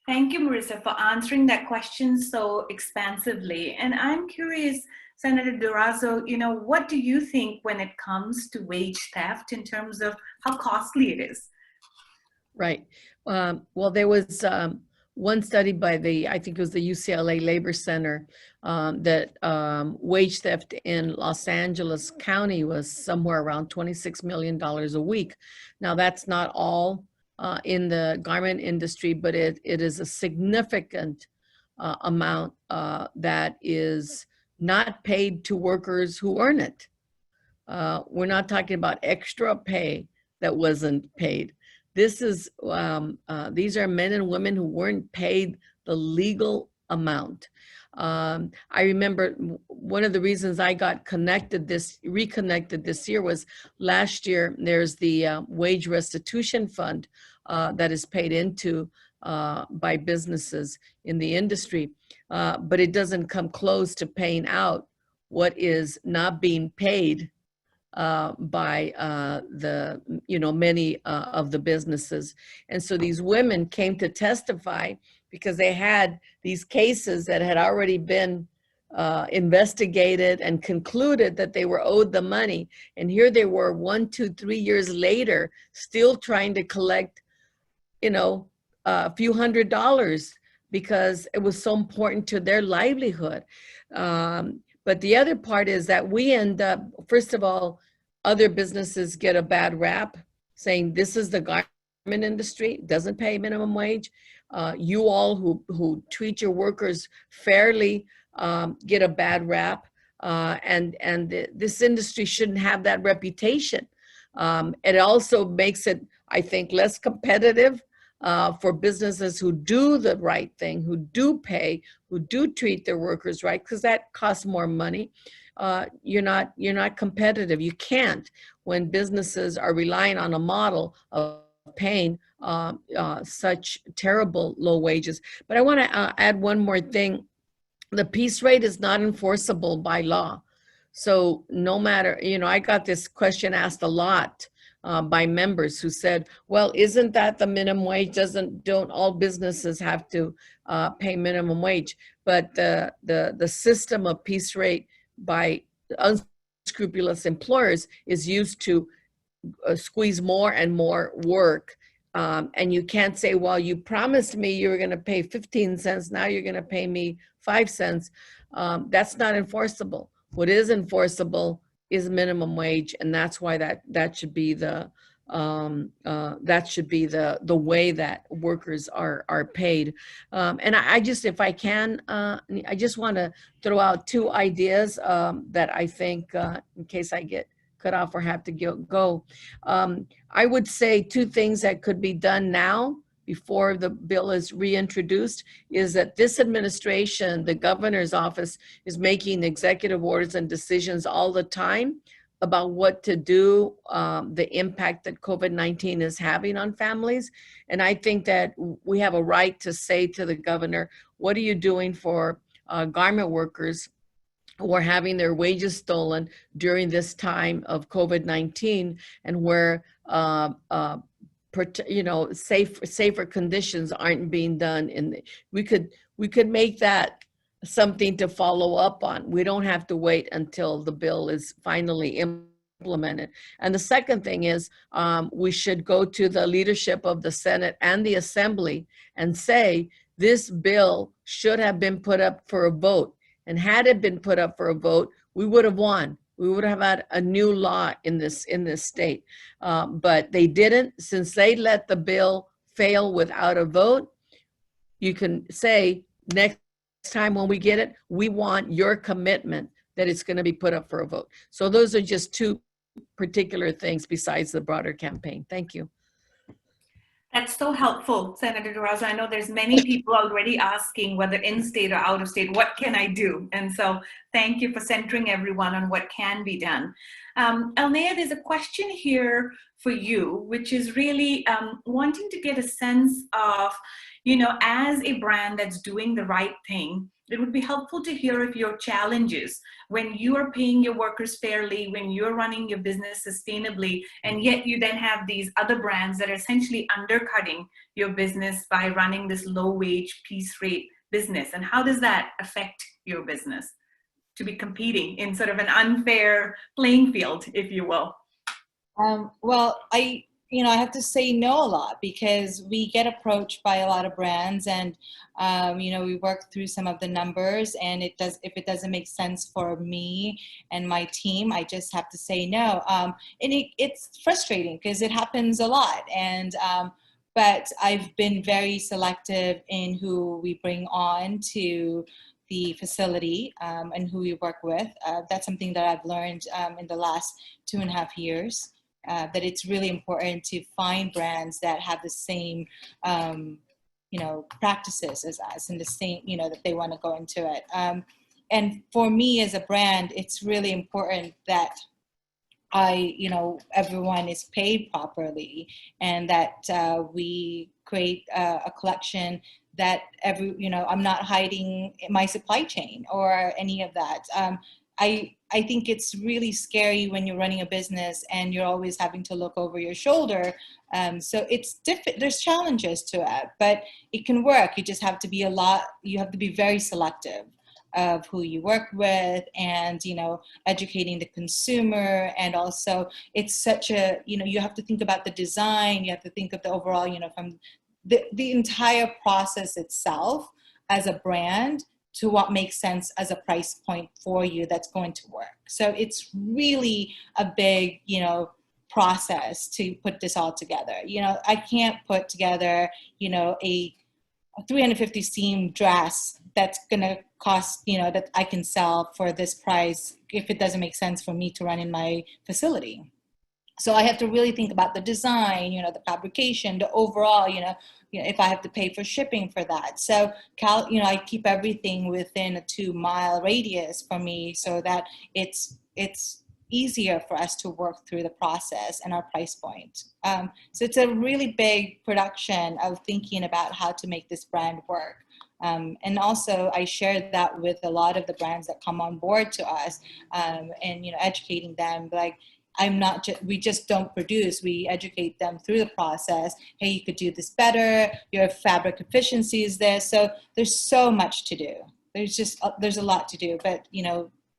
Thank you, Marissa, for answering that question so expansively. And I'm curious, Senator Dorado, you know, what do you think when it comes to wage theft in terms of how costly it is? Right. Well, there was one study by I think it was the UCLA Labor Center, that wage theft in Los Angeles County was somewhere around $26 million a week. Now, that's not all in the garment industry, but it is a significant amount that is not paid to workers who earn it. We're not talking about extra pay that wasn't paid. This is, these are men and women who weren't paid the legal amount. I remember one of the reasons I got reconnected this year was last year. There's the wage restitution fund that is paid into by businesses in the industry, but it doesn't come close to paying out what is not being paid by the, many of the businesses. And so these women came to testify because they had these cases that had already been investigated and concluded that they were owed the money. And here they were 1, 2, 3 years later, still trying to collect, a few $100s because it was so important to their livelihood. But the other part is that we end up, first of all, other businesses get a bad rap saying this is the garment industry, doesn't pay minimum wage. You all who treat your workers fairly get a bad rap. And this industry shouldn't have that reputation. It also makes it, I think, less competitive for businesses who do the right thing, who do pay, who do treat their workers right, because that costs more money. You're not competitive. You can't when businesses are relying on a model of paying such terrible low wages. But I want to add one more thing. The piece rate is not enforceable by law. So no matter, I got this question asked a lot by members who said, well, isn't that the minimum wage? Don't all businesses have to pay minimum wage? But the system of piece rate by unscrupulous employers is used to squeeze more and more work. And you can't say, well, you promised me you were going to pay 15 cents. Now you're going to pay me 5 cents. That's not enforceable. What is enforceable is minimum wage, and that's why that should be the way that workers are paid. And I just, if I can, I just want to throw out 2 ideas that I think, in case I get cut off or have to go. I would say 2 things that could be done now before the bill is reintroduced is that this administration, the governor's office, is making executive orders and decisions all the time about what to do, the impact that COVID-19 is having on families. And I think that we have a right to say to the governor, what are you doing for garment workers who are having their wages stolen during this time of COVID-19, and where safer conditions aren't being done. We could make that something to follow up on. We don't have to wait until the bill is finally implemented. And the second thing is, we should go to the leadership of the Senate and the Assembly and say, this bill should have been put up for a vote. And had it been put up for a vote, we would have won. We would have had a new law in this state. But they didn't. Since they let the bill fail without a vote, you can say, next time when we get it, we want your commitment that it's going to be put up for a vote. So those are just two particular things besides the broader campaign. Thank you. That's so helpful, Senator Dorado. I know there's many people already asking, whether in-state or out-of-state, what can I do? And so thank you for centering everyone on what can be done. Alnea, there's a question here for you, which is really wanting to get a sense of, as a brand that's doing the right thing, it would be helpful to hear of your challenges when you are paying your workers fairly, when you're running your business sustainably, and yet you then have these other brands that are essentially undercutting your business by running this low wage piece rate business. And how does that affect your business to be competing in sort of an unfair playing field, if you will? Well, I have to say no a lot, because we get approached by a lot of brands, and we work through some of the numbers, and if it doesn't make sense for me and my team, I just have to say no. And it's frustrating because it happens a lot, and but I've been very selective in who we bring on to the facility and who we work with. That's something that I've learned in the last 2.5 years. That it's really important to find brands that have the same, practices as us, and the same, that they want to go into it. And for me as a brand, it's really important that everyone is paid properly, and that we create a collection that I'm not hiding my supply chain or any of that. I think it's really scary when you're running a business and you're always having to look over your shoulder. So it's there's challenges to it, but it can work. You just have to be you have to be very selective of who you work with, and, educating the consumer. And also it's such a, you have to think about the design, you have to think of the overall, from the entire process itself as a brand, to what makes sense as a price point for you that's going to work. So it's really a big, process to put this all together. I can't put together, a 350 seam dress that's gonna cost, that I can sell for this price if it doesn't make sense for me to run in my facility. So I have to really think about the design, the fabrication, the overall, if I have to pay for shipping for that. So, I keep everything within a 2-mile radius for me, so that it's easier for us to work through the process and our price point. So it's a really big production of thinking about how to make this brand work. And also I shared that with a lot of the brands that come on board to us, and, educating them, like, we just don't produce, we educate them through the process. Hey, you could do this better, your fabric efficiency is there. So there's so much to do. There's a lot to do, but,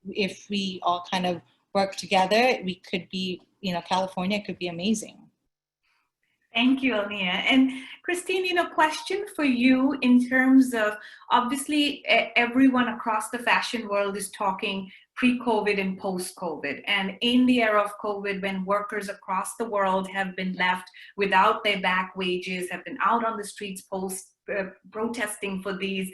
if we all kind of work together, we could be, California could be amazing. Thank you, Alnea. And Kristine, question for you in terms of, obviously everyone across the fashion world is talking pre-COVID and post-COVID. And in the era of COVID, when workers across the world have been left without their back wages, have been out on the streets protesting for these,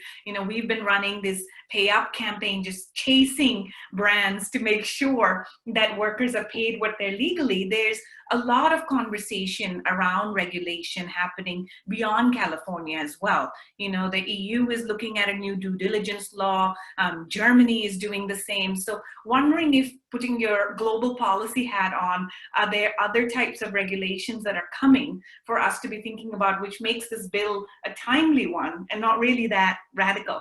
we've been running this pay up campaign, just chasing brands to make sure that workers are paid what they're legally. There's a lot of conversation around regulation happening beyond California as well. The EU is looking at a new due diligence law. Germany is doing the same. So wondering if, putting your global policy hat on, are there other types of regulations that are coming for us to be thinking about, which makes this bill a timely one and not really that radical?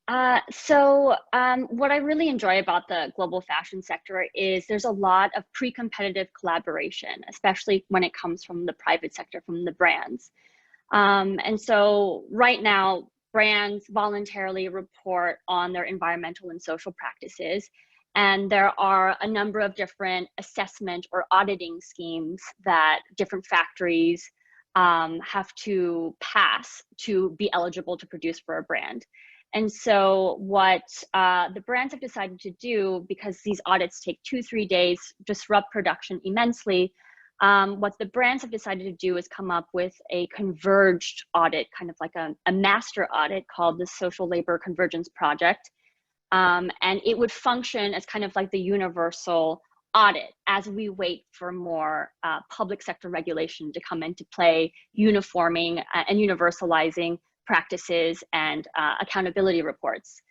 What I really enjoy about the global fashion sector is there's a lot of pre-competitive collaboration, especially when it comes from the private sector, from the brands. And so right now, brands voluntarily report on their environmental and social practices. And there are a number of different assessment or auditing schemes that different factories have to pass to be eligible to produce for a brand. And so what the brands have decided to do, because these audits take 2-3 days, disrupt production immensely, what the brands have decided to do is come up with a converged audit, kind of like a master audit called the Social Labor Convergence Project. And it would function as kind of like the universal audit as we wait for more public sector regulation to come into play, uniforming and universalizing practices and accountability reports.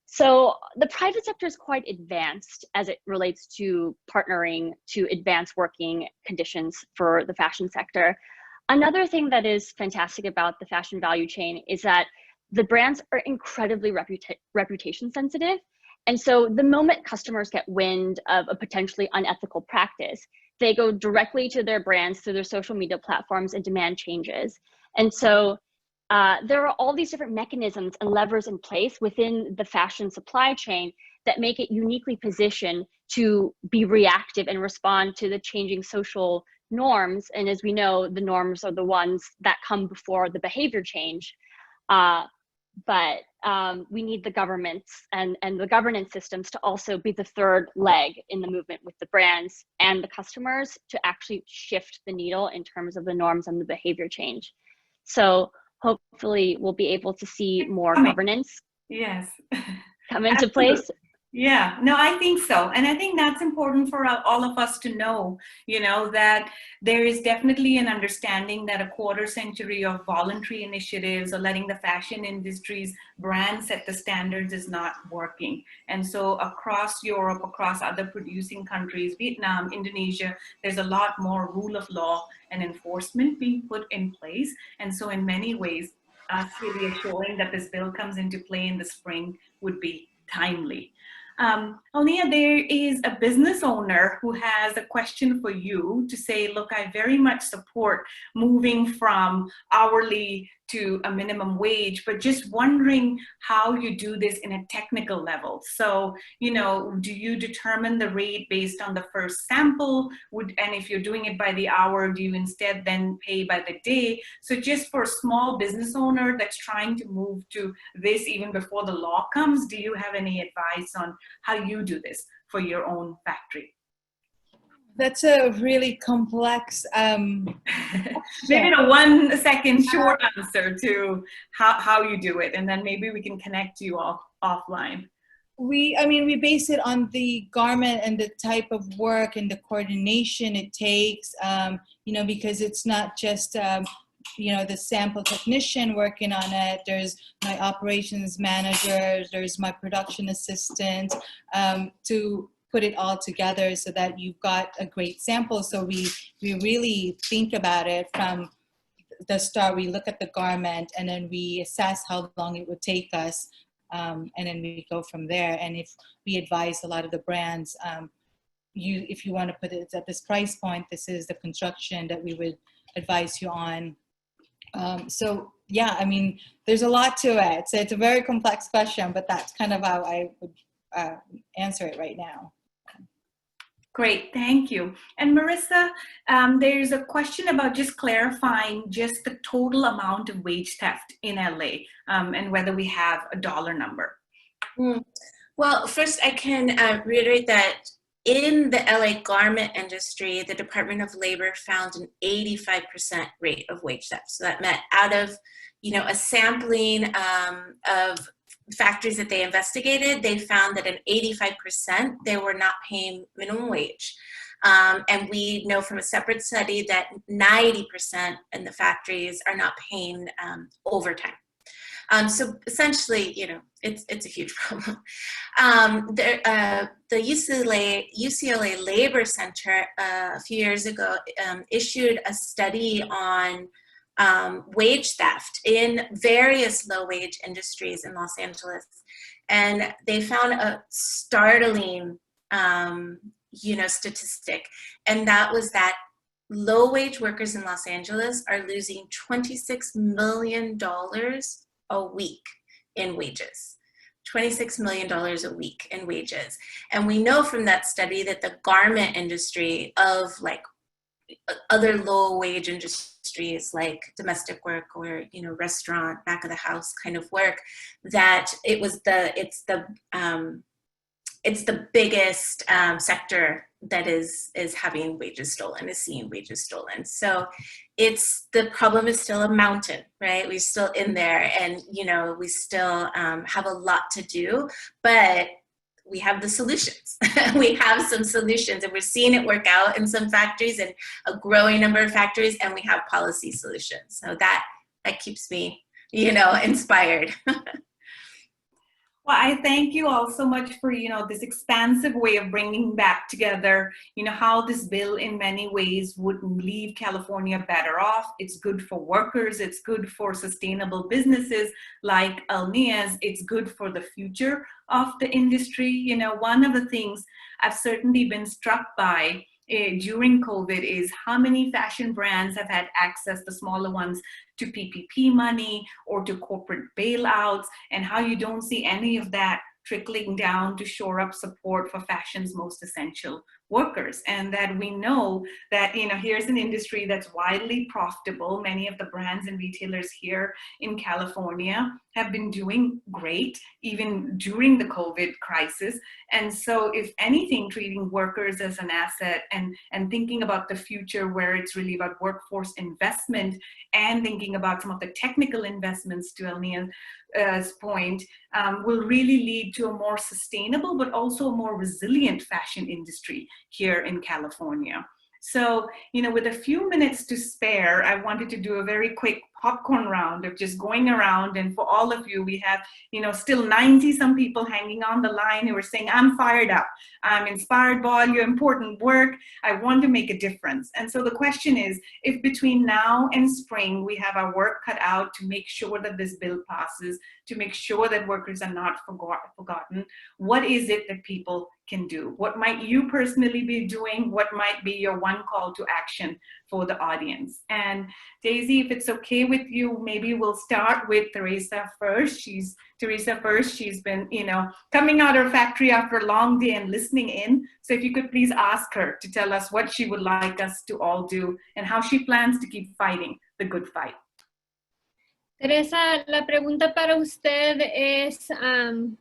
So the private sector is quite advanced as it relates to partnering to advance working conditions for the fashion sector. Another thing that is fantastic about the fashion value chain is that the brands are incredibly reputation sensitive. And so the moment customers get wind of a potentially unethical practice, they go directly to their brands through their social media platforms and demand changes. And so there are all these different mechanisms and levers in place within the fashion supply chain that make it uniquely positioned to be reactive and respond to the changing social norms. And as we know, the norms are the ones that come before the behavior change. But we need the governments and the governance systems to also be the third leg in the movement with the brands and the customers to actually shift the needle in terms of the norms and the behavior change. So hopefully we'll be able to see more governance come into place. Yeah, no, I think so. And I think that's important for all of us to know, you know, that there is definitely an understanding that a quarter century of voluntary initiatives or letting the fashion industry's brand set the standards is not working. And so across Europe, across other producing countries, Vietnam, Indonesia, there's a lot more rule of law and enforcement being put in place. And so in many ways, us really assuring that this bill comes into play in the spring would be timely. Alnea, there is a business owner who has a question for you to say, look, I very much support moving from hourly to a minimum wage, but just wondering how you do this in a technical level. So, you know, do you determine the rate based on the first sample? And if you're doing it by the hour, do you instead then pay by the day? So just for a small business owner that's trying to move to this even before the law comes, do you have any advice on how you do this for your own factory? That's a really complex maybe a 1 second short answer to how you do it, and then maybe we can connect you offline. We base it on the garment and the type of work and the coordination it takes, you know, because it's not just you know, the sample technician working on it. There's my operations manager, there's my production assistant, to put it all together so that you've got a great sample. So we really think about it from the start. We look at the garment and then we assess how long it would take us, and then we go from there. And if we advise a lot of the brands, if you want to put it at this price point, this is the construction that we would advise you on. So yeah, I mean, there's a lot to it. So it's a very complex question, but that's kind of how I would answer it right now. Great, thank you. And Marissa, there's a question about just clarifying just the total amount of wage theft in LA, and whether we have a dollar number. Well, first I can reiterate that in the LA garment industry, the Department of Labor found an 85% rate of wage theft. So that meant out of, you know, a sampling of factories that they investigated, they found that in 85%, they were not paying minimum wage. And we know from a separate study that 90% in the factories are not paying overtime. So essentially, you know, it's a huge problem. The UCLA Labor Center a few years ago issued a study on wage theft in various low-wage industries in Los Angeles. And they found a startling, statistic. And that was that low-wage workers in Los Angeles are losing $26 million a week in wages. $26 million a week in wages. And we know from that study that the garment industry of like other low wage industries like domestic work or, restaurant, back of the house kind of work, that it's the biggest sector that is having wages stolen, is seeing wages stolen. So the problem is still a mountain, right? We're still in there, and we still have a lot to do, but we have the solutions. We have some solutions, and we're seeing it work out in some factories and a growing number of factories, and we have policy solutions. So that keeps me, inspired. Well, I thank you all so much for, this expansive way of bringing back together, how this bill in many ways would leave California better off. It's good for workers. It's good for sustainable businesses like Alnea's. It's good for the future of the industry. One of the things I've certainly been struck by during COVID is how many fashion brands have had access, the smaller ones, to PPP money or to corporate bailouts, and how you don't see any of that trickling down to shore up support for fashion's most essential workers. And that we know that, here's an industry that's widely profitable. Many of the brands and retailers here in California have been doing great, even during the COVID crisis. And so if anything, treating workers as an asset and thinking about the future where it's really about workforce investment and thinking about some of the technical investments, to Alnea's point, will really lead to a more sustainable but also a more resilient fashion industry here in California. So, with a few minutes to spare, I wanted to do a very quick popcorn round of just going around. And for all of you, we have, still 90 some people hanging on the line who are saying, I'm fired up. I'm inspired by all your important work. I want to make a difference. And so the question is, if between now and spring, we have our work cut out to make sure that this bill passes, to make sure that workers are not forgotten, what is it that people can do? What might you personally be doing? What might be your one call to action for the audience? And Daisy, if it's okay with you, maybe we'll start with Teresa first. She's been, coming out of her factory after a long day and listening in. So if you could please ask her to tell us what she would like us to all do and how she plans to keep fighting the good fight. Teresa, la pregunta para usted es,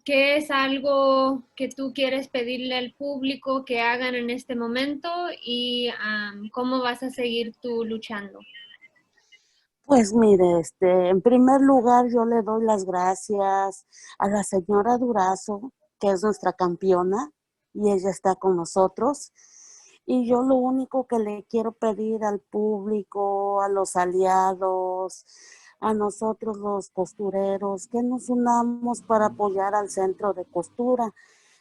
¿qué es algo que tú quieres pedirle al público que hagan en este momento y cómo vas a seguir tú luchando? Pues mire, en primer lugar yo le doy las gracias a la señora Durazo, que es nuestra campeona, y ella está con nosotros. Y yo lo único que le quiero pedir al público, a los aliados, a nosotros los costureros, que nos unamos para apoyar al centro de costura,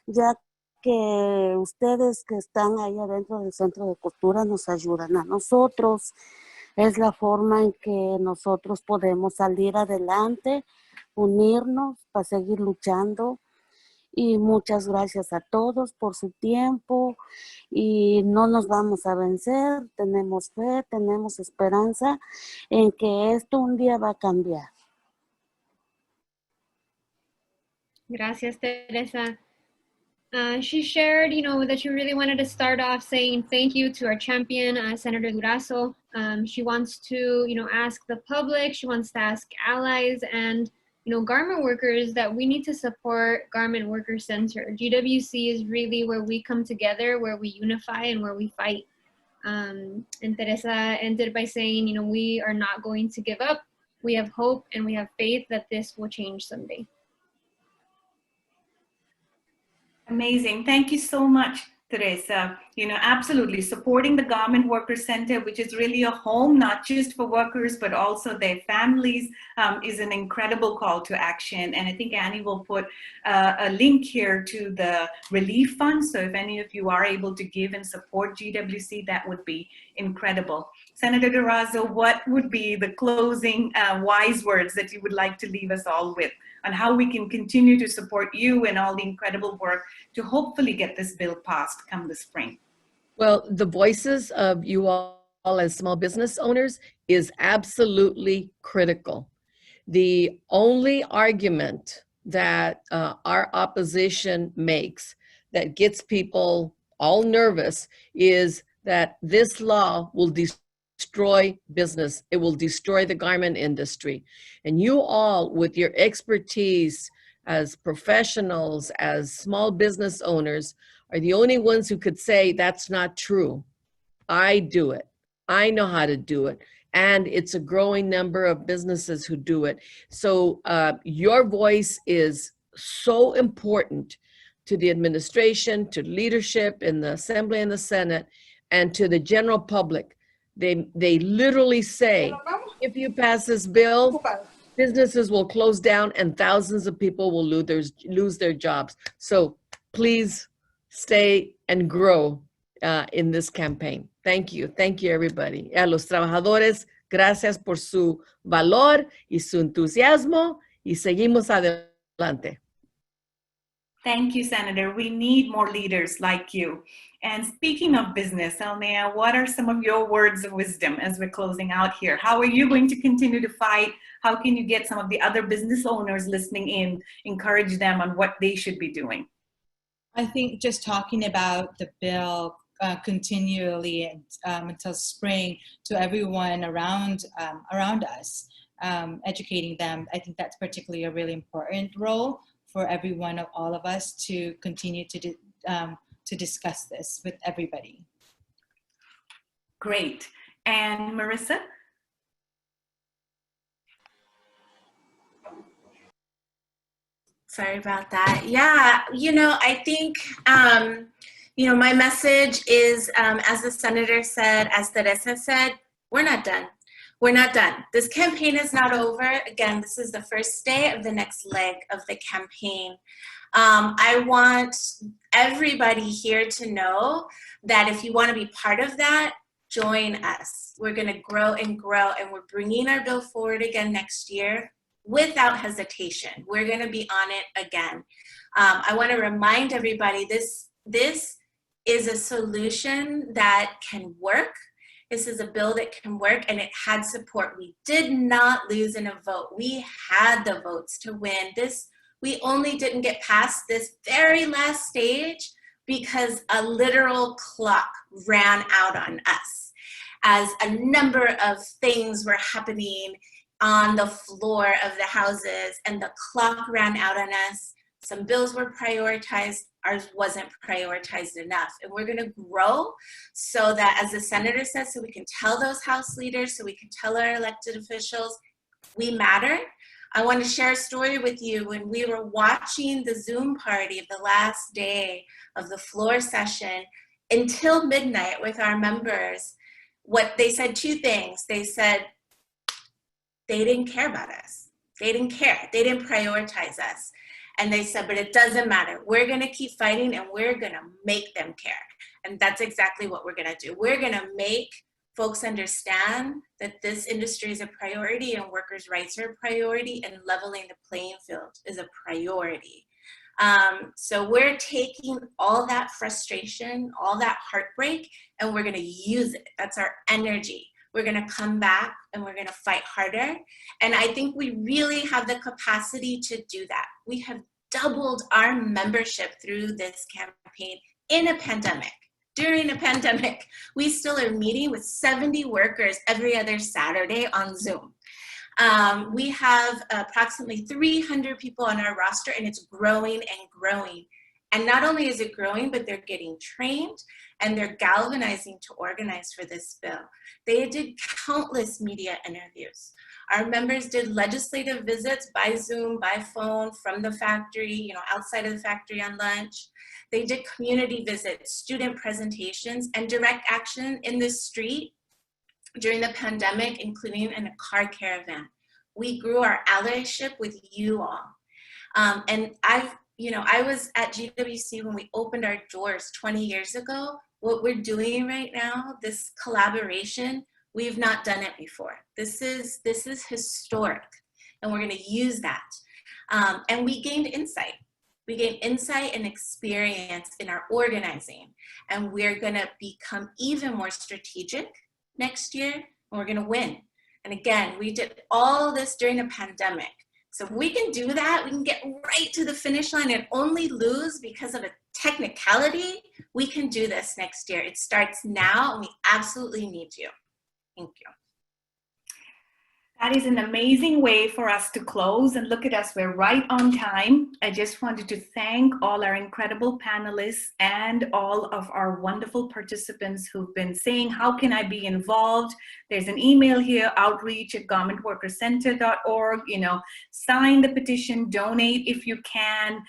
ya que ustedes que están ahí adentro del centro de costura nos ayudan a nosotros. Es la forma en que nosotros podemos salir adelante, unirnos para seguir luchando. Y muchas gracias a todos por su tiempo y no nos vamos a vencer, tenemos fe, tenemos esperanza en que esto un día va a cambiar. Gracias, Teresa. She shared, that she really wanted to start off saying thank you to our champion, Senator Durazo. She wants to, ask the public, she wants to ask allies and garment workers that we need to support Garment Worker Center. GWC is really where we come together, where we unify and where we fight. And Teresa ended by saying, we are not going to give up. We have hope and we have faith that this will change someday. Amazing. Thank you so much, Teresa. You know, absolutely. Supporting the Garment Workers Center, which is really a home, not just for workers, but also their families, is an incredible call to action. And I think Annie will put a link here to the relief fund. So if any of you are able to give and support GWC, that would be incredible. Senator Dorado, what would be the closing wise words that you would like to leave us all with on how we can continue to support you and all the incredible work to hopefully get this bill passed come the spring? Well, the voices of you all as small business owners is absolutely critical. The only argument that our opposition makes that gets people all nervous is that this law will destroy business. It will destroy the garment industry. And you all, with your expertise as professionals, as small business owners, are the only ones who could say that's not true. I do it. I know how to do it. And it's a growing number of businesses who do it. So your voice is so important to the administration, to leadership in the Assembly and the Senate, and to the general public. They literally say, if you pass this bill, businesses will close down and thousands of people will lose their jobs. So please stay and grow in this campaign. Thank you. Thank you, everybody. A los trabajadores, gracias por su valor y su entusiasmo y seguimos adelante. Thank you, Senator. We need more leaders like you. And speaking of business, Alnea, what are some of your words of wisdom as we're closing out here? How are you going to continue to fight? How can you get some of the other business owners listening in, encourage them on what they should be doing? I think just talking about the bill continually until spring to everyone around us, educating them, I think that's particularly a really important role for everyone, of all of us, to continue to discuss this with everybody. Great. And Marissa? Sorry about that. Yeah, I think, my message is, as the senator said, as Teresa said, we're not done. We're not done. This campaign is not over. Again, this is the first day of the next leg of the campaign. I want everybody here to know that if you want to be part of that, join us. We're going to grow and grow, and we're bringing our bill forward again next year without hesitation. We're going to be on it again. I want to remind everybody this is a solution that can work. This is a bill that can work, and it had support. We did not lose in a vote. We had the votes to win this. We only didn't get past this very last stage because a literal clock ran out on us as a number of things were happening on the floor of the houses, and the clock ran out on us. Some bills were prioritized, ours wasn't prioritized enough. And we're gonna grow so that, as the senator says, so we can tell those House leaders, so we can tell our elected officials, we matter. I wanna share a story with you. When we were watching the Zoom party of the last day of the floor session until midnight with our members, what they said, two things. They said, they didn't care about us. They didn't care. They didn't prioritize us. And they said, but it doesn't matter. We're going to keep fighting, and we're going to make them care. And that's exactly what we're going to do. We're going to make folks understand that this industry is a priority, and workers' rights are a priority, and leveling the playing field is a priority. So we're taking all that frustration, all that heartbreak, and we're going to use it. That's our energy. We're going to come back, and we're going to fight harder. And I think we really have the capacity to do that. We have doubled our membership through this campaign in a pandemic. During a pandemic, we still are meeting with 70 workers every other Saturday on Zoom. We have approximately 300 people on our roster, and it's growing and growing. And not only is it growing, but they're getting trained, and they're galvanizing to organize for this bill. They did countless media interviews. Our members did legislative visits by Zoom, by phone, from the factory, you know, outside of the factory on lunch. They did community visits, student presentations, and direct action in the street during the pandemic, including in a car caravan. We grew our allyship with you all. And I was at GWC when we opened our doors 20 years ago. What we're doing right now, this collaboration, we've not done it before. This is historic, and we're gonna use that. And we gained insight. We gained insight and experience in our organizing, and we're gonna become even more strategic next year, and we're gonna win. And again, we did all this during a pandemic. So if we can do that, we can get right to the finish line and only lose because of a technicality. We can do this next year. It starts now, and we absolutely need you. Thank you. That is an amazing way for us to close, and look at us, we're right on time. I just wanted to thank all our incredible panelists and all of our wonderful participants who've been saying, how can I be involved? There's an email here, outreach@garmentworkerscenter.org, you know, sign the petition, donate if you can,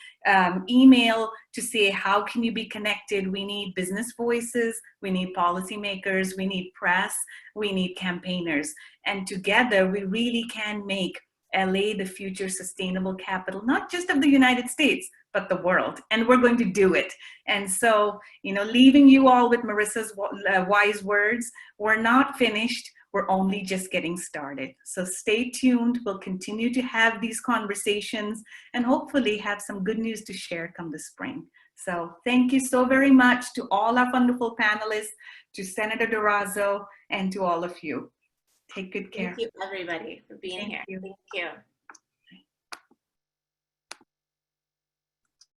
email to say, how can you be connected? We need business voices, we need policymakers, we need press, we need campaigners. And together we really can make LA the future sustainable capital, not just of the United States, but the world. And we're going to do it. And so, you know, leaving you all with Marissa's wise words, we're not finished. We're only just getting started. So stay tuned. We'll continue to have these conversations and hopefully have some good news to share come the spring. So thank you so very much to all our wonderful panelists, to Senator Dorado, and to all of you. Take good care. Thank you, everybody, for being here. Thank you.